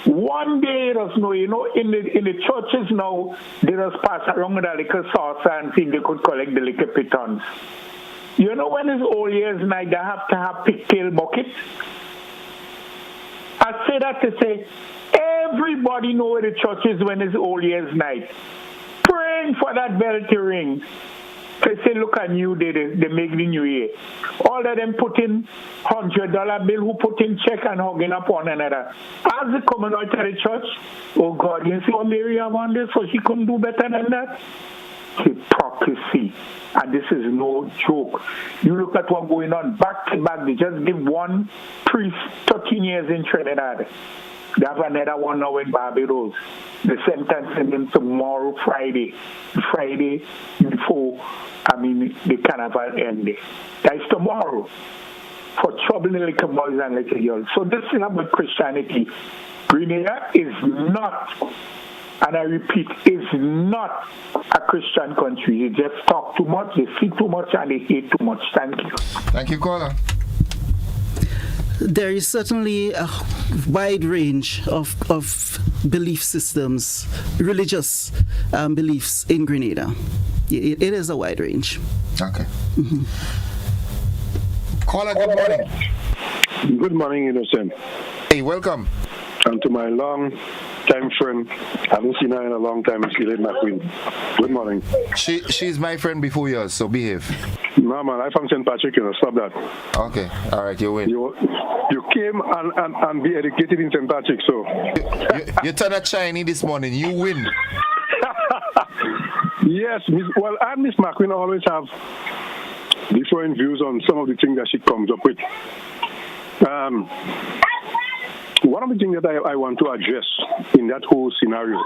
One day, you know, in the churches now, they just pass around with a liquor saucer and think they could collect the liquor pitons. You know, when it's Old Year's night, they have to have pigtail buckets. I say that to say, everybody know where the church is when it's Old Year's night. Praying for that bell to ring. They say, look at New Day, they make the New Year. All of them put in $100 bill, who put in check and hugging up one another. As they coming out of the church, oh God, you see what Mary have on this, so she couldn't do better than that? Hypocrisy. And this is no joke. You look at what's going on back to back. They just give one priest 13 years in Trinidad. They have another one now in Barbados. The sentencing him tomorrow, Friday before, the carnival ended. That's tomorrow for troubling little boys and little girls. So this is about Christianity. Grenada is not, and I repeat, is not a Christian country. They just talk too much, they see too much, and they hate too much. Thank you. Thank you, caller. There is certainly a wide range of belief systems, religious beliefs in Grenada. It is a wide range. Okay. Mm-hmm. Caller, good morning. Good morning, Innocent. Hey, welcome. And to my long-time friend, I haven't seen her in a long time, Miss Lady McQueen. Good morning. She's my friend before yours, so behave. No, man, I'm from St. Patrick, stop that. Okay, all right, you win. You came and be educated in St. Patrick, so. You turned a Chinese this morning, you win. Yes, well, and Miss McQueen always have different views on some of the things that she comes up with. One of the things that I want to address in that whole scenario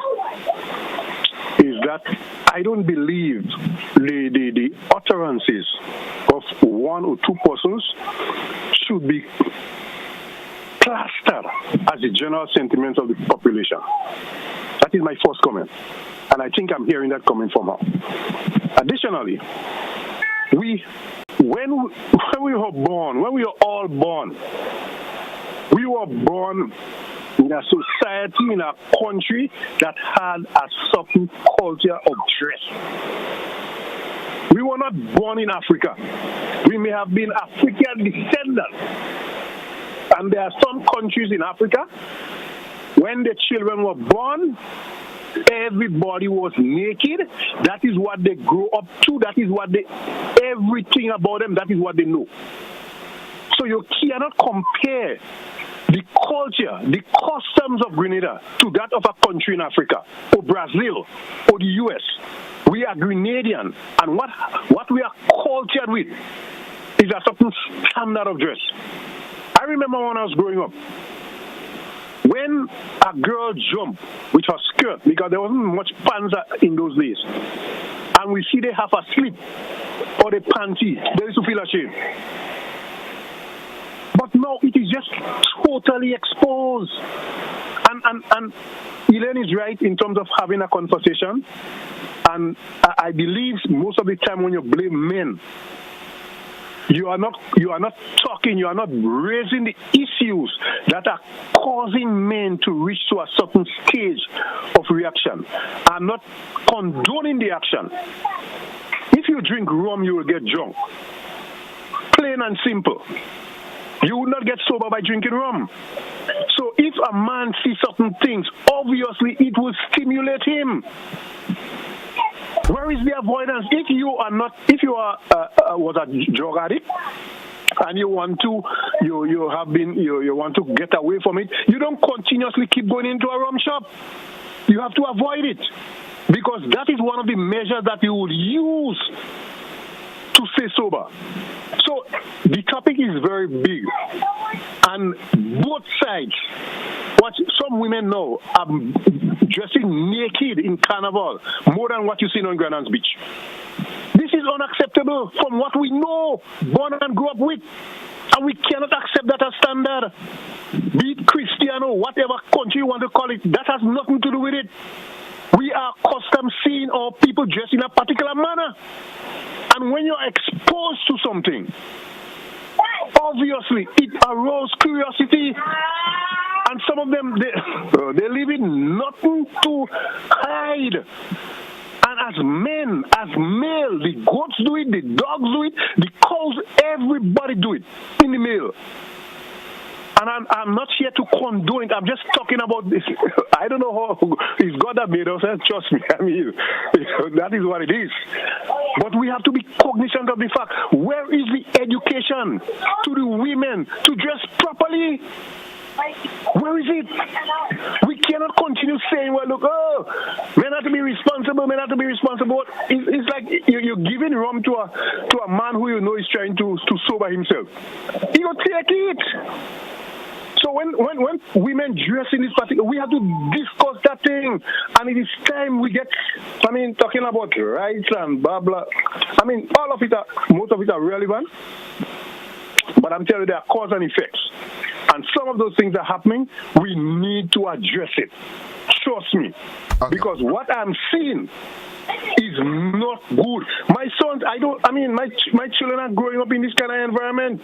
is that I don't believe the utterances of one or two persons should be plastered as the general sentiment of the population. That is my first comment. And I think I'm hearing that coming from her. Additionally, when we were all born, we were born in a society, in a country that had a certain culture of dress. We were not born in Africa. We may have been African descendants. And there are some countries in Africa, when the children were born, everybody was naked. That is what they grow up to. That is what everything about them, that is what they know. So you cannot compare the culture, the customs of Grenada to that of a country in Africa, or Brazil, or the US. We are Grenadian, and what we are cultured with is a certain standard of dress. I remember when I was growing up, when a girl jumped with her skirt, because there wasn't much pants in those days, and we see they have a slip or the panty, they used to feel ashamed. But now it is just totally exposed. And Elaine is right in terms of having a conversation. And I believe most of the time when you blame men, you are not talking, you are not raising the issues that are causing men to reach to a certain stage of reaction. I'm not condoning the action. If if you drink rum, you will get drunk. Plain and simple. You will not get sober by drinking rum. So if a man sees certain things, obviously it will stimulate him. Where is the avoidance? If you was a drug addict and you want to get away from it, you don't continuously keep going into a rum shop. You have to avoid it, because that is one of the measures that you would use to stay sober. So the topic is very big, and both sides. What some women know are dressing naked in carnival more than what you see on Grenada Beach. This is unacceptable from what we know, born and grew up with, and we cannot accept that as standard. Be it Christian or whatever country you want to call it, that has nothing to do with it. We are accustomed seeing our people dressed in a particular manner. And when you're exposed to something, obviously it arouses curiosity. And some of them, they live in nothing to hide. And as men, as male, the goats do it, the dogs do it, the cows, everybody do it in the male. And I'm not here to condone it. I'm just talking about this. I don't know how it's God that made us. Trust me. I mean, that is what it is. But we have to be cognizant of the fact, where is the education to the women to dress properly? Where is it? We cannot continue saying, well, look, men have to be responsible, men have to be responsible. It's like you're giving rum to a man who you know is trying to sober himself. He will take it. So when women dress in this particular, we have to discuss that thing. And it is time we get, talking about rights and blah, blah. All of it most of it are relevant. But I'm telling you, there are cause and effects. And some of those things are happening. We need to address it. Trust me. Okay. Because what I'm seeing is not good. My sons, my children are growing up in this kind of environment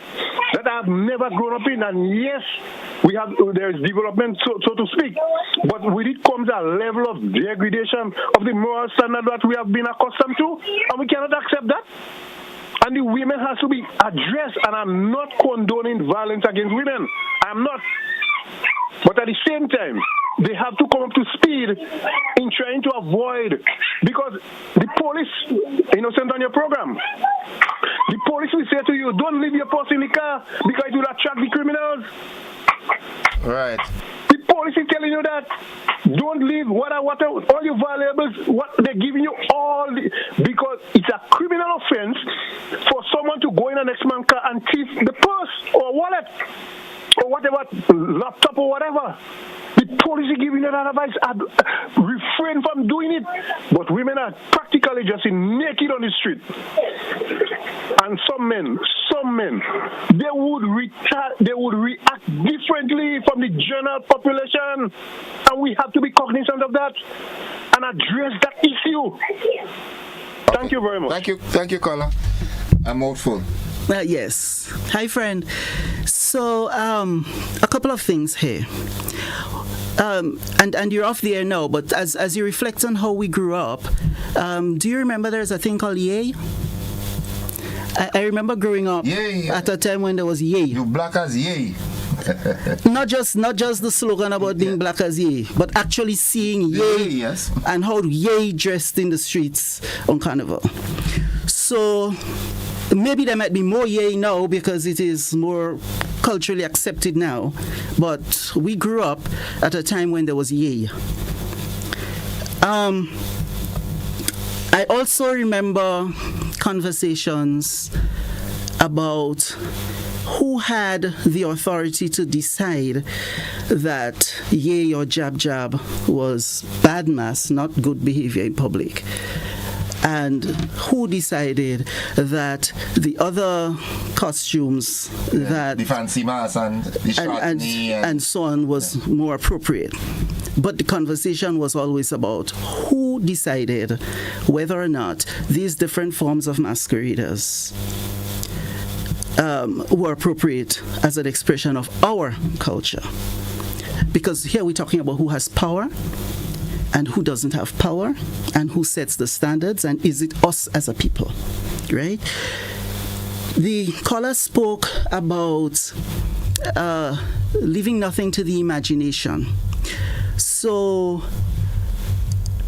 that I've never grown up in. And yes, there is development, so to speak. But with it comes a level of degradation of the moral standard that we have been accustomed to. And we cannot accept that. And the women has to be addressed. And I'm not condoning violence against women. I'm not. But at the same time, they have to come up to speed in trying to avoid, because the police, Innocent, on your program, the police will say to you, don't leave your purse in the car because it will attract the criminals. Right. The police is telling you that don't leave what all your valuables, what they're giving you because it's a criminal offense for someone to go in an next man's car and thief the purse or wallet or whatever, laptop or whatever. The police is giving you that advice. Refrain from doing it. But women are practically just naked on the street. And some men, they would react differently from the general population. And we have to be cognizant of that and address that issue. Thank you very much. Thank you, caller. I'm hopeful. Yes. Hi, friend. So, a couple of things here. And you're off the air now, but as you reflect on how we grew up, do you remember there's a thing called yay? I remember growing up at a time when there was yay. You black as yay. not just the slogan about being black as yay, but actually seeing yay, yes, and how yay dressed in the streets on Carnival. So maybe there might be more yay now because it is more culturally accepted now, but we grew up at a time when there was yay. I also remember conversations about who had the authority to decide that yay or jab jab was bad mass, not good behavior in public. And who decided that the other costumes, that the fancy mask and the short knee and so on was more appropriate. But the conversation was always about who decided whether or not these different forms of masqueraders were appropriate as an expression of our culture. Because here we're talking about who has power, and who doesn't have power, and who sets the standards, and is it us as a people, right? The caller spoke about leaving nothing to the imagination. So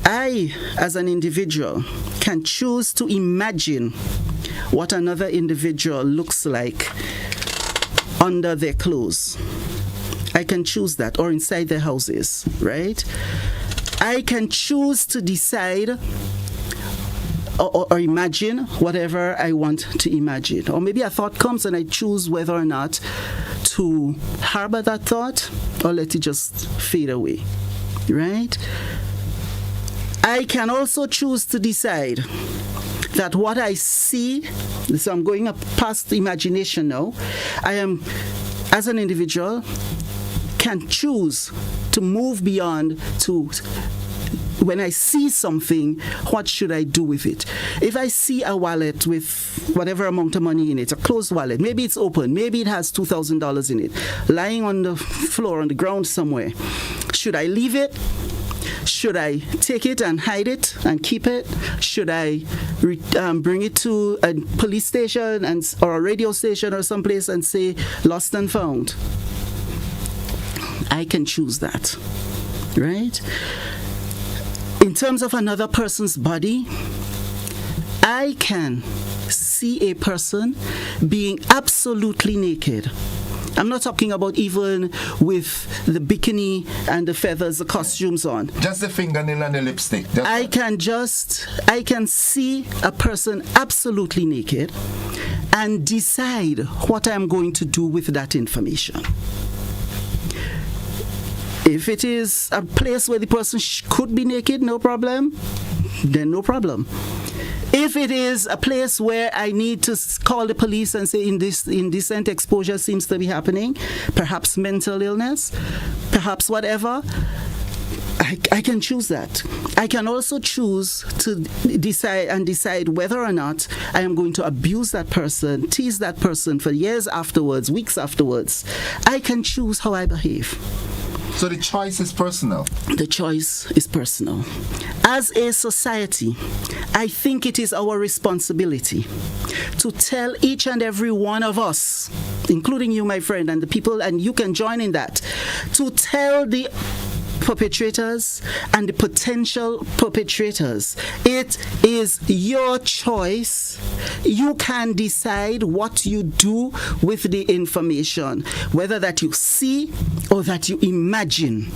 I, as an individual, can choose to imagine what another individual looks like under their clothes. I can choose that, or inside their houses, right? I can choose to decide or imagine whatever I want to imagine. Or maybe a thought comes and I choose whether or not to harbor that thought or let it just fade away, right? I can also choose to decide that what I see, so I'm going up past imagination now, I am, as an individual, can choose to move beyond to, when I see something, what should I do with it? If I see a wallet with whatever amount of money in it, a closed wallet, maybe it's open, maybe it has $2,000 in it, lying on the floor, on the ground somewhere, should I leave it? Should I take it and hide it and keep it? Should I bring it to a police station or a radio station or someplace and say, lost and found? I can choose that, right? In terms of another person's body, I can see a person being absolutely naked. I'm not talking about even with the bikini and the feathers, the costumes on. Just the fingernail and the lipstick. I can see a person absolutely naked and decide what I'm going to do with that information. If it is a place where the person could be naked, no problem, then no problem. If it is a place where I need to call the police and say indecent exposure seems to be happening, perhaps mental illness, perhaps whatever, I can choose that. I can also choose to decide whether or not I am going to abuse that person, tease that person for years afterwards, weeks afterwards. I can choose how I behave. So the choice is personal. The choice is personal. As a society, I think it is our responsibility to tell each and every one of us, including you, my friend, and the people, and you can join in that, to tell the perpetrators and the potential perpetrators, it is your choice. You can decide what you do with the information, whether that you see or that you imagine,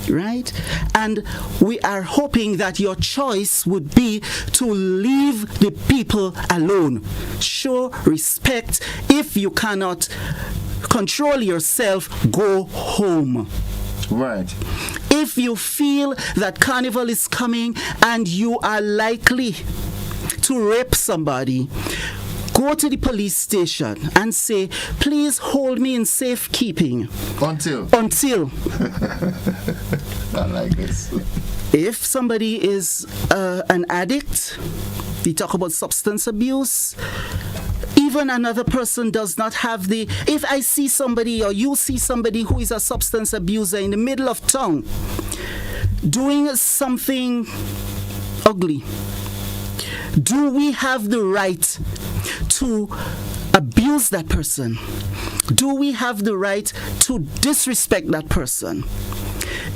right? And we are hoping that your choice would be to leave the people alone. Show respect. If you cannot control yourself, go home. Right. If you feel that carnival is coming and you are likely to rape somebody, go to the police station and say, please hold me in safekeeping. Until. I like this. If somebody is an addict, we talk about substance abuse, even another person does not have the... If I see somebody or you see somebody who is a substance abuser in the middle of town doing something ugly, do we have the right to abuse that person? Do we have the right to disrespect that person?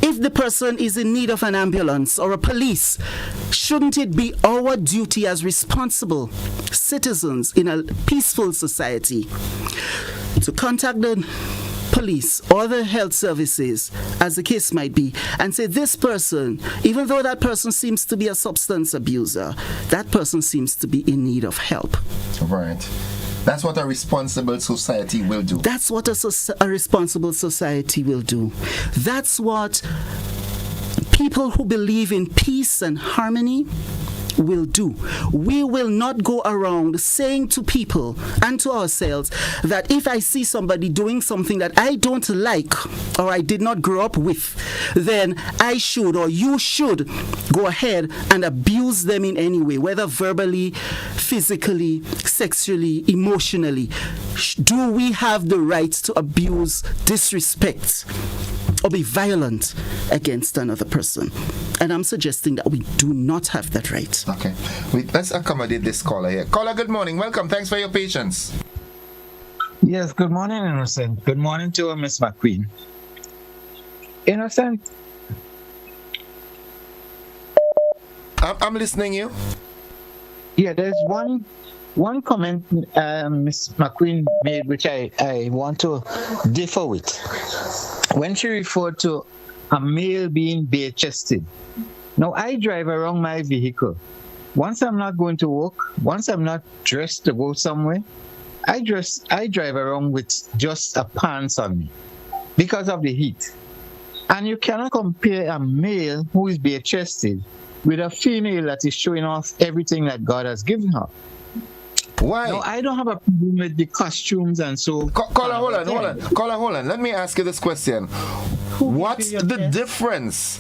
If the person is in need of an ambulance or a police, shouldn't it be our duty as responsible citizens in a peaceful society to contact the police or the health services, as the case might be, and say, this person, even though that person seems to be a substance abuser, that person seems to be in need of help. Right. That's what a responsible society will do. That's what a responsible society will do. That's what people who believe in peace and harmony will do. We will not go around saying to people and to ourselves that if I see somebody doing something that I don't like or I did not grow up with, then I should or you should go ahead and abuse them in any way, whether verbally, physically, sexually, emotionally. Do we have the right to abuse, disrespect, or be violent against another person. And I'm suggesting that we do not have that right. Okay. Let's accommodate this caller here. Caller, good morning. Welcome. Thanks for your patience. Yes, good morning, Innocent. Good morning to Miss McQueen. Innocent. I'm listening you. Yeah, there's one comment Miss McQueen made which I want to differ with. When she referred to a male being bare-chested. Now, I drive around my vehicle. Once I'm not going to work, once I'm not dressed to go somewhere, I drive around with just a pants on me because of the heat. And you cannot compare a male who is bare-chested with a female that is showing off everything that God has given her. Why? No, I don't have a problem with the costumes and so. Caller, hold on. Let me ask you this question. What's the difference?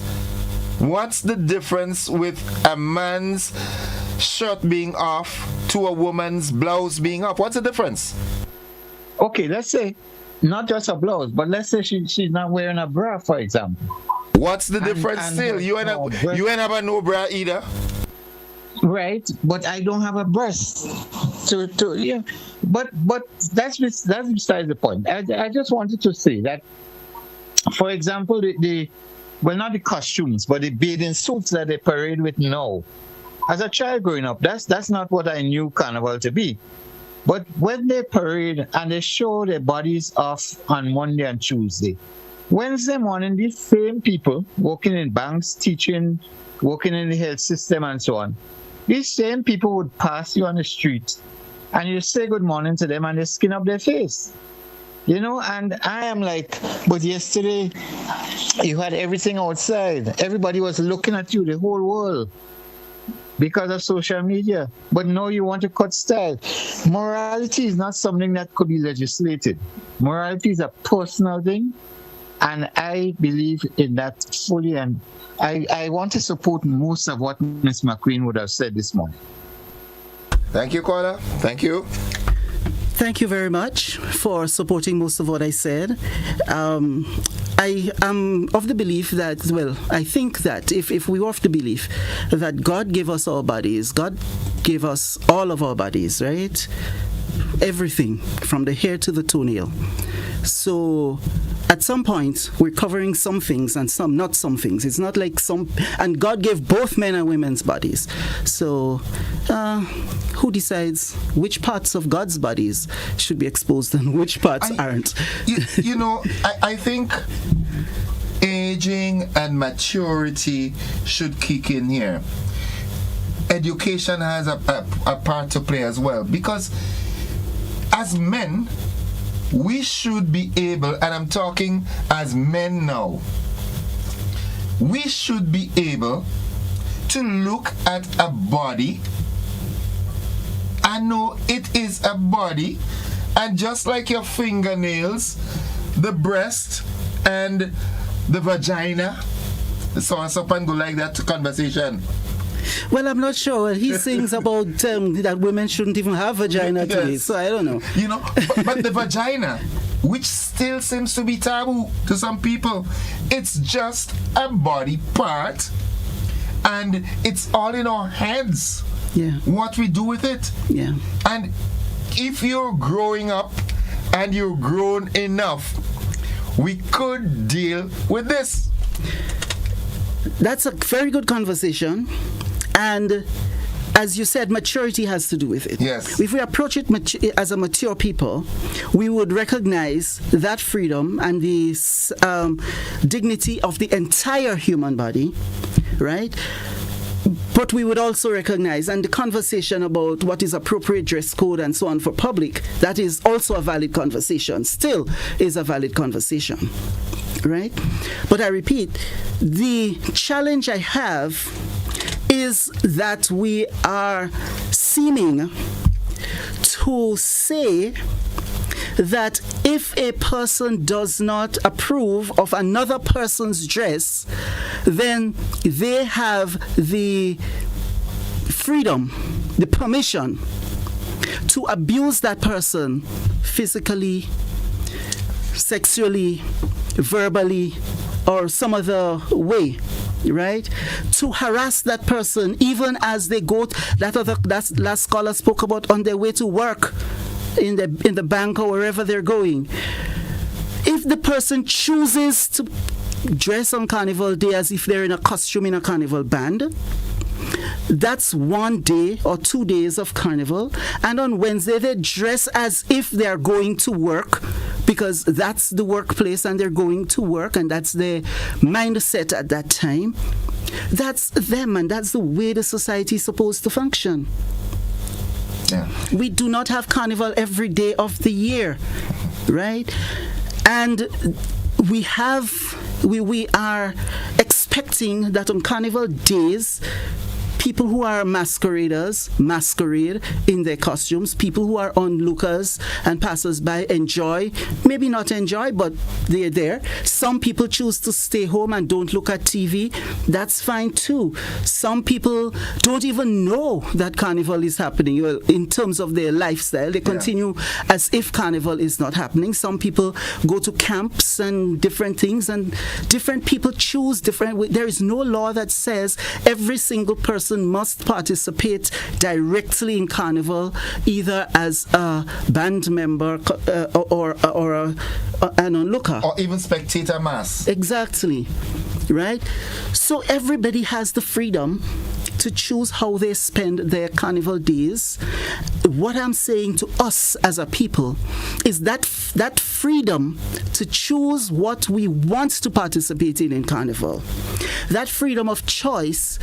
What's the difference with a man's shirt being off to a woman's blouse being off? What's the difference? Okay, let's say not just a blouse, but let's say she's not wearing a bra, for example. What's the difference still? You ain't have a no bra either. Right, but I don't have a breast to yeah. But that's besides the point. I just wanted to say that, for example, well, not the costumes, but the bathing suits that they parade with now. As a child growing up, that's not what I knew Carnival to be. But when they parade and they show their bodies off on Monday and Tuesday, Wednesday morning, these same people working in banks, teaching, working in the health system and so on, these same people would pass you on the street and you say good morning to them and they skin up their face. You know, and I am like, but yesterday you had everything outside. Everybody was looking at you, the whole world, because of social media. But now you want to cut style. Morality is not something that could be legislated. Morality is a personal thing, and I believe in that fully. And I want to support most of what Ms. McQueen would have said this morning. Thank you, caller. Thank you. Thank you very much for supporting most of what I said. I am of the belief that, well, I think that if we were of the belief that God gave us our bodies, God gave us all of our bodies, right? Everything from the hair to the toenail. So at some point, we're covering some things and some, not some things. It's not like some, and God gave both men and women's bodies. So who decides which parts of God's bodies should be exposed and which parts aren't? You know, I think aging and maturity should kick in here. Education has a part to play as well, because as men, we should be able, and I'm talking as men now, we should be able to look at a body and know it is a body, and just like your fingernails, the breast and the vagina, so on up and go like that to conversation. Well, I'm not sure. He sings about that women shouldn't even have vagina today, so I don't know. You know, but the vagina, which still seems to be taboo to some people, it's just a body part, and it's all in our heads. Yeah. What we do with it. Yeah. And if you're growing up and you're grown enough, we could deal with this. That's a very good conversation. And as you said, maturity has to do with it. Yes. If we approach it as a mature people, we would recognize that freedom and the dignity of the entire human body, right? But we would also recognize, and the conversation about what is appropriate dress code and so on for public, that is also a valid conversation, still is a valid conversation, right? But I repeat, the challenge I have is that we are seeming to say that if a person does not approve of another person's dress, then they have the freedom, the permission to abuse that person physically, sexually, verbally, or some other way, right, to harass that person, even as they go. That last scholar spoke about on their way to work, in the bank or wherever they're going. If the person chooses to dress on Carnival Day as if they're in a costume in a carnival band, that's 1 day or 2 days of carnival, and on Wednesday they dress as if they're going to work, because that's the workplace and they're going to work, and that's their mindset at that time. That's them, and that's the way the society is supposed to function. Yeah. We do not have carnival every day of the year, right? And we are expecting that on carnival days, people who are masqueraders masquerade in their costumes. People who are onlookers and passers-by maybe not enjoy, but they're there. Some people choose to stay home and don't look at TV. That's fine too. Some people don't even know that carnival is happening. Well, in terms of their lifestyle, they continue as if carnival is not happening. Some people go to camps and different things, and different people choose different. There is no law that says every single person must participate directly in carnival, either as a band member or an onlooker, or even spectator mass. Exactly, right? So everybody has the freedom to choose how they spend their carnival days. What I'm saying to us as a people is that freedom to choose what we want to participate in carnival, that freedom of choice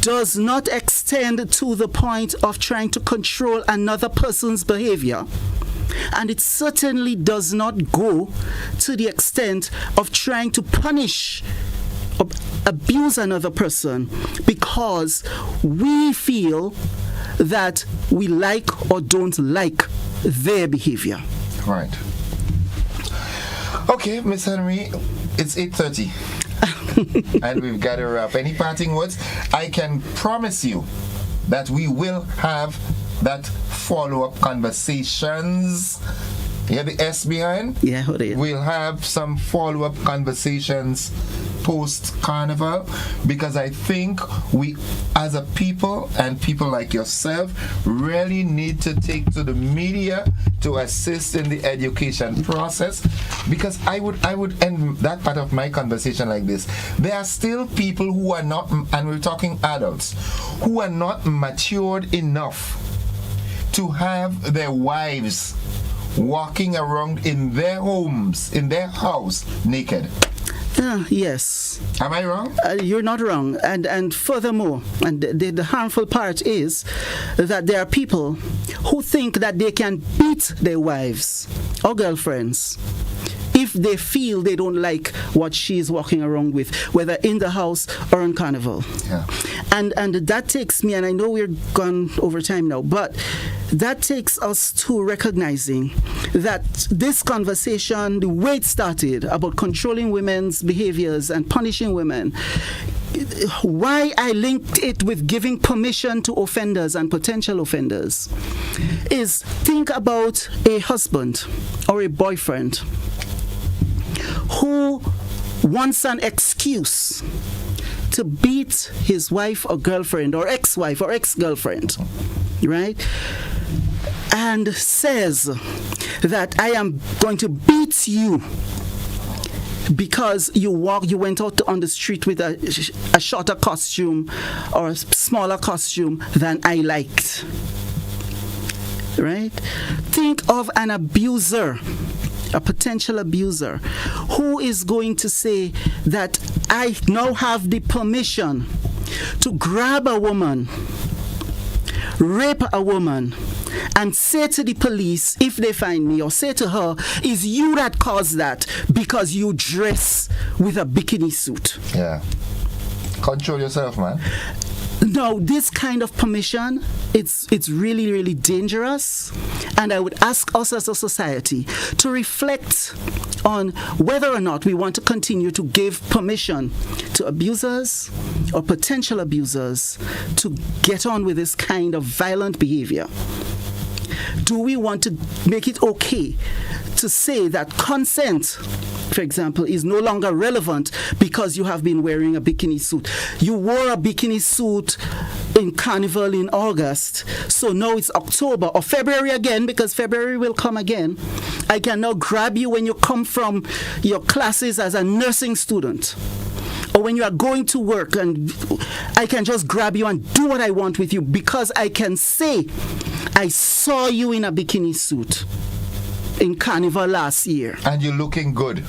does not extend to the point of trying to control another person's behavior. And it certainly does not go to the extent of trying to punish or abuse another person because we feel that we like or don't like their behavior. Right. Okay, Miss Henry, it's 8:30. And we've got to wrap. Any parting words? I can promise you that we will have that follow-up conversations. You hear the S behind? Yeah, hold it. We'll have some follow-up conversations post-carnival, because I think we as a people, and people like yourself, really need to take to the media to assist in the education process, because I would end that part of my conversation like this. There are still people who are not, and we're talking adults, who are not matured enough to have their wives walking around in their homes, in their house, naked. Yes. Am I wrong? You're not wrong. And furthermore, and the harmful part is that there are people who think that they can beat their wives or girlfriends if they feel they don't like what she's walking around with, whether in the house or on carnival. Yeah. And that takes me, and I know we're gone over time now, but that takes us to recognizing that this conversation, the way it started about controlling women's behaviors and punishing women, why I linked it with giving permission to offenders and potential offenders is, think about a husband or a boyfriend who wants an excuse to beat his wife or girlfriend or ex-wife or ex-girlfriend, right? And says that I am going to beat you because you went out on the street with a shorter costume or a smaller costume than I liked, right? Think of an abuser, a potential abuser, who is going to say that I now have the permission to grab a woman, rape a woman, and say to the police, if they find me, or say to her, is you that caused that because you dress with a bikini suit. Yeah. Control yourself, man. No, this kind of permission, it's really, really dangerous. And I would ask us as a society to reflect on whether or not we want to continue to give permission to abusers or potential abusers to get on with this kind of violent behavior. Do we want to make it okay to say that consent for example, is no longer relevant because you have been wearing a bikini suit. You wore a bikini suit in Carnival in August, so now it's October or February again, because February will come again. I can now grab you when you come from your classes as a nursing student, or when you are going to work, and I can just grab you and do what I want with you because I can say, I saw you in a bikini suit in Carnival last year. And you're looking good.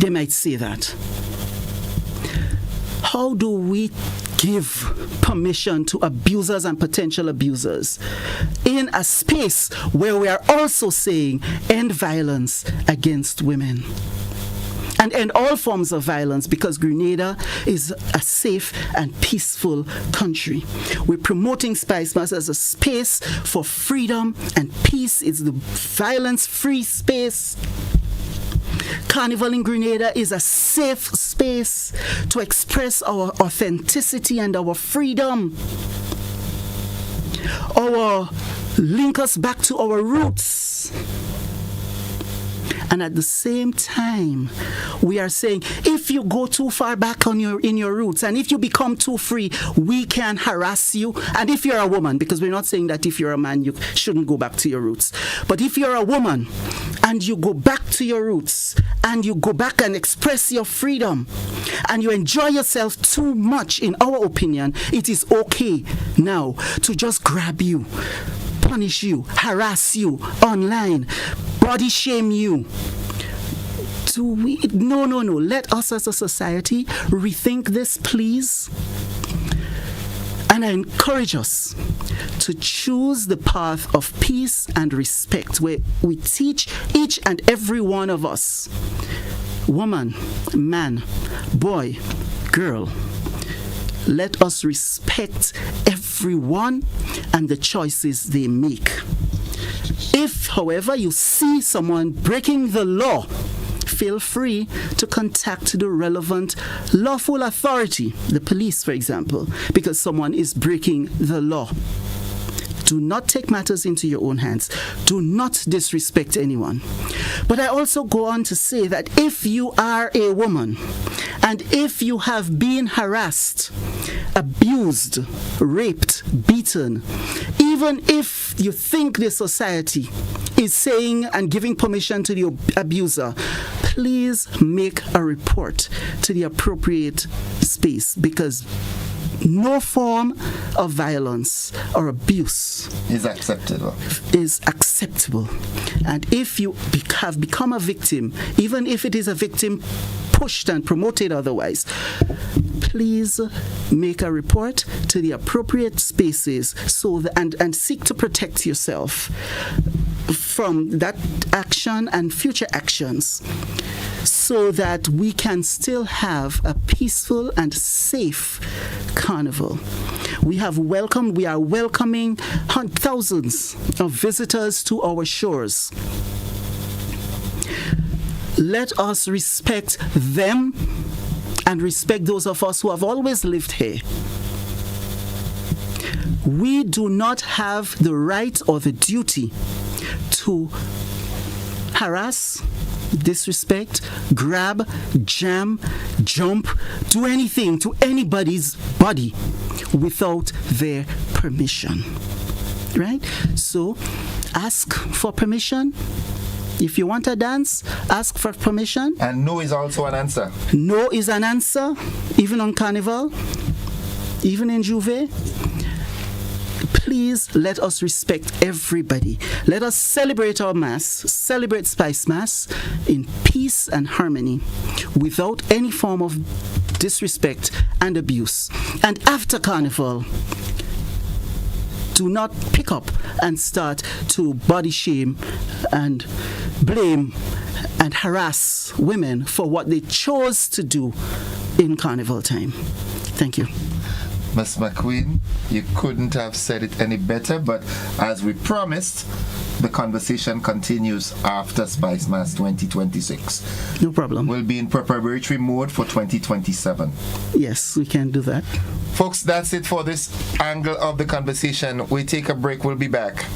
They might say that. How do we give permission to abusers and potential abusers in a space where we are also saying end violence against women and end all forms of violence, because Grenada is a safe and peaceful country? We're promoting Spice Mass as a space for freedom and peace. It's the violence-free space. Carnival in Grenada is a safe space to express our authenticity and our freedom. Link us back to our roots. And at the same time, we are saying, if you go too far back in your roots, and if you become too free, we can harass you. And if you're a woman, because we're not saying that if you're a man, you shouldn't go back to your roots. But if you're a woman, and you go back to your roots, and you go back and express your freedom, and you enjoy yourself too much, in our opinion, it is okay now to just grab you, punish you, harass you online, body shame you. No. Let us as a society rethink this, please. And I encourage us to choose the path of peace and respect, where we teach each and every one of us, woman, man, boy, girl, let us respect everyone and the choices they make. If, however, you see someone breaking the law, feel free to contact the relevant lawful authority, the police, for example, because someone is breaking the law. Do not take matters into your own hands. Do not disrespect anyone. But I also go on to say that if you are a woman and if you have been harassed, abused, raped, beaten, even if you think the society is saying and giving permission to the abuser, please make a report to the appropriate space, because no form of violence or abuse is acceptable. And if you have become a victim, even if it is a victim pushed and promoted otherwise, please make a report to the appropriate spaces and seek to protect yourself from that action and future actions, so that we can still have a peaceful and safe carnival. We are welcoming thousands of visitors to our shores. Let us respect them and respect those of us who have always lived here. We do not have the right or the duty to harass, disrespect, grab, jam, jump, do anything to anybody's body without their permission. Right? So ask for permission. If you want to dance, ask for permission. And no is also an answer. No is an answer, even on Carnival, even in Juve. Please let us respect everybody. Let us celebrate our Mass, celebrate Spice Mass in peace and harmony, without any form of disrespect and abuse. And after Carnival, do not pick up and start to body shame and blame and harass women for what they chose to do in Carnival time. Thank you. Ms. McQueen, you couldn't have said it any better, but as we promised, the conversation continues after Spice Mass 2026. No problem. We'll be in preparatory mode for 2027. Yes, we can do that. Folks, that's it for this angle of the conversation. We take a break, we'll be back.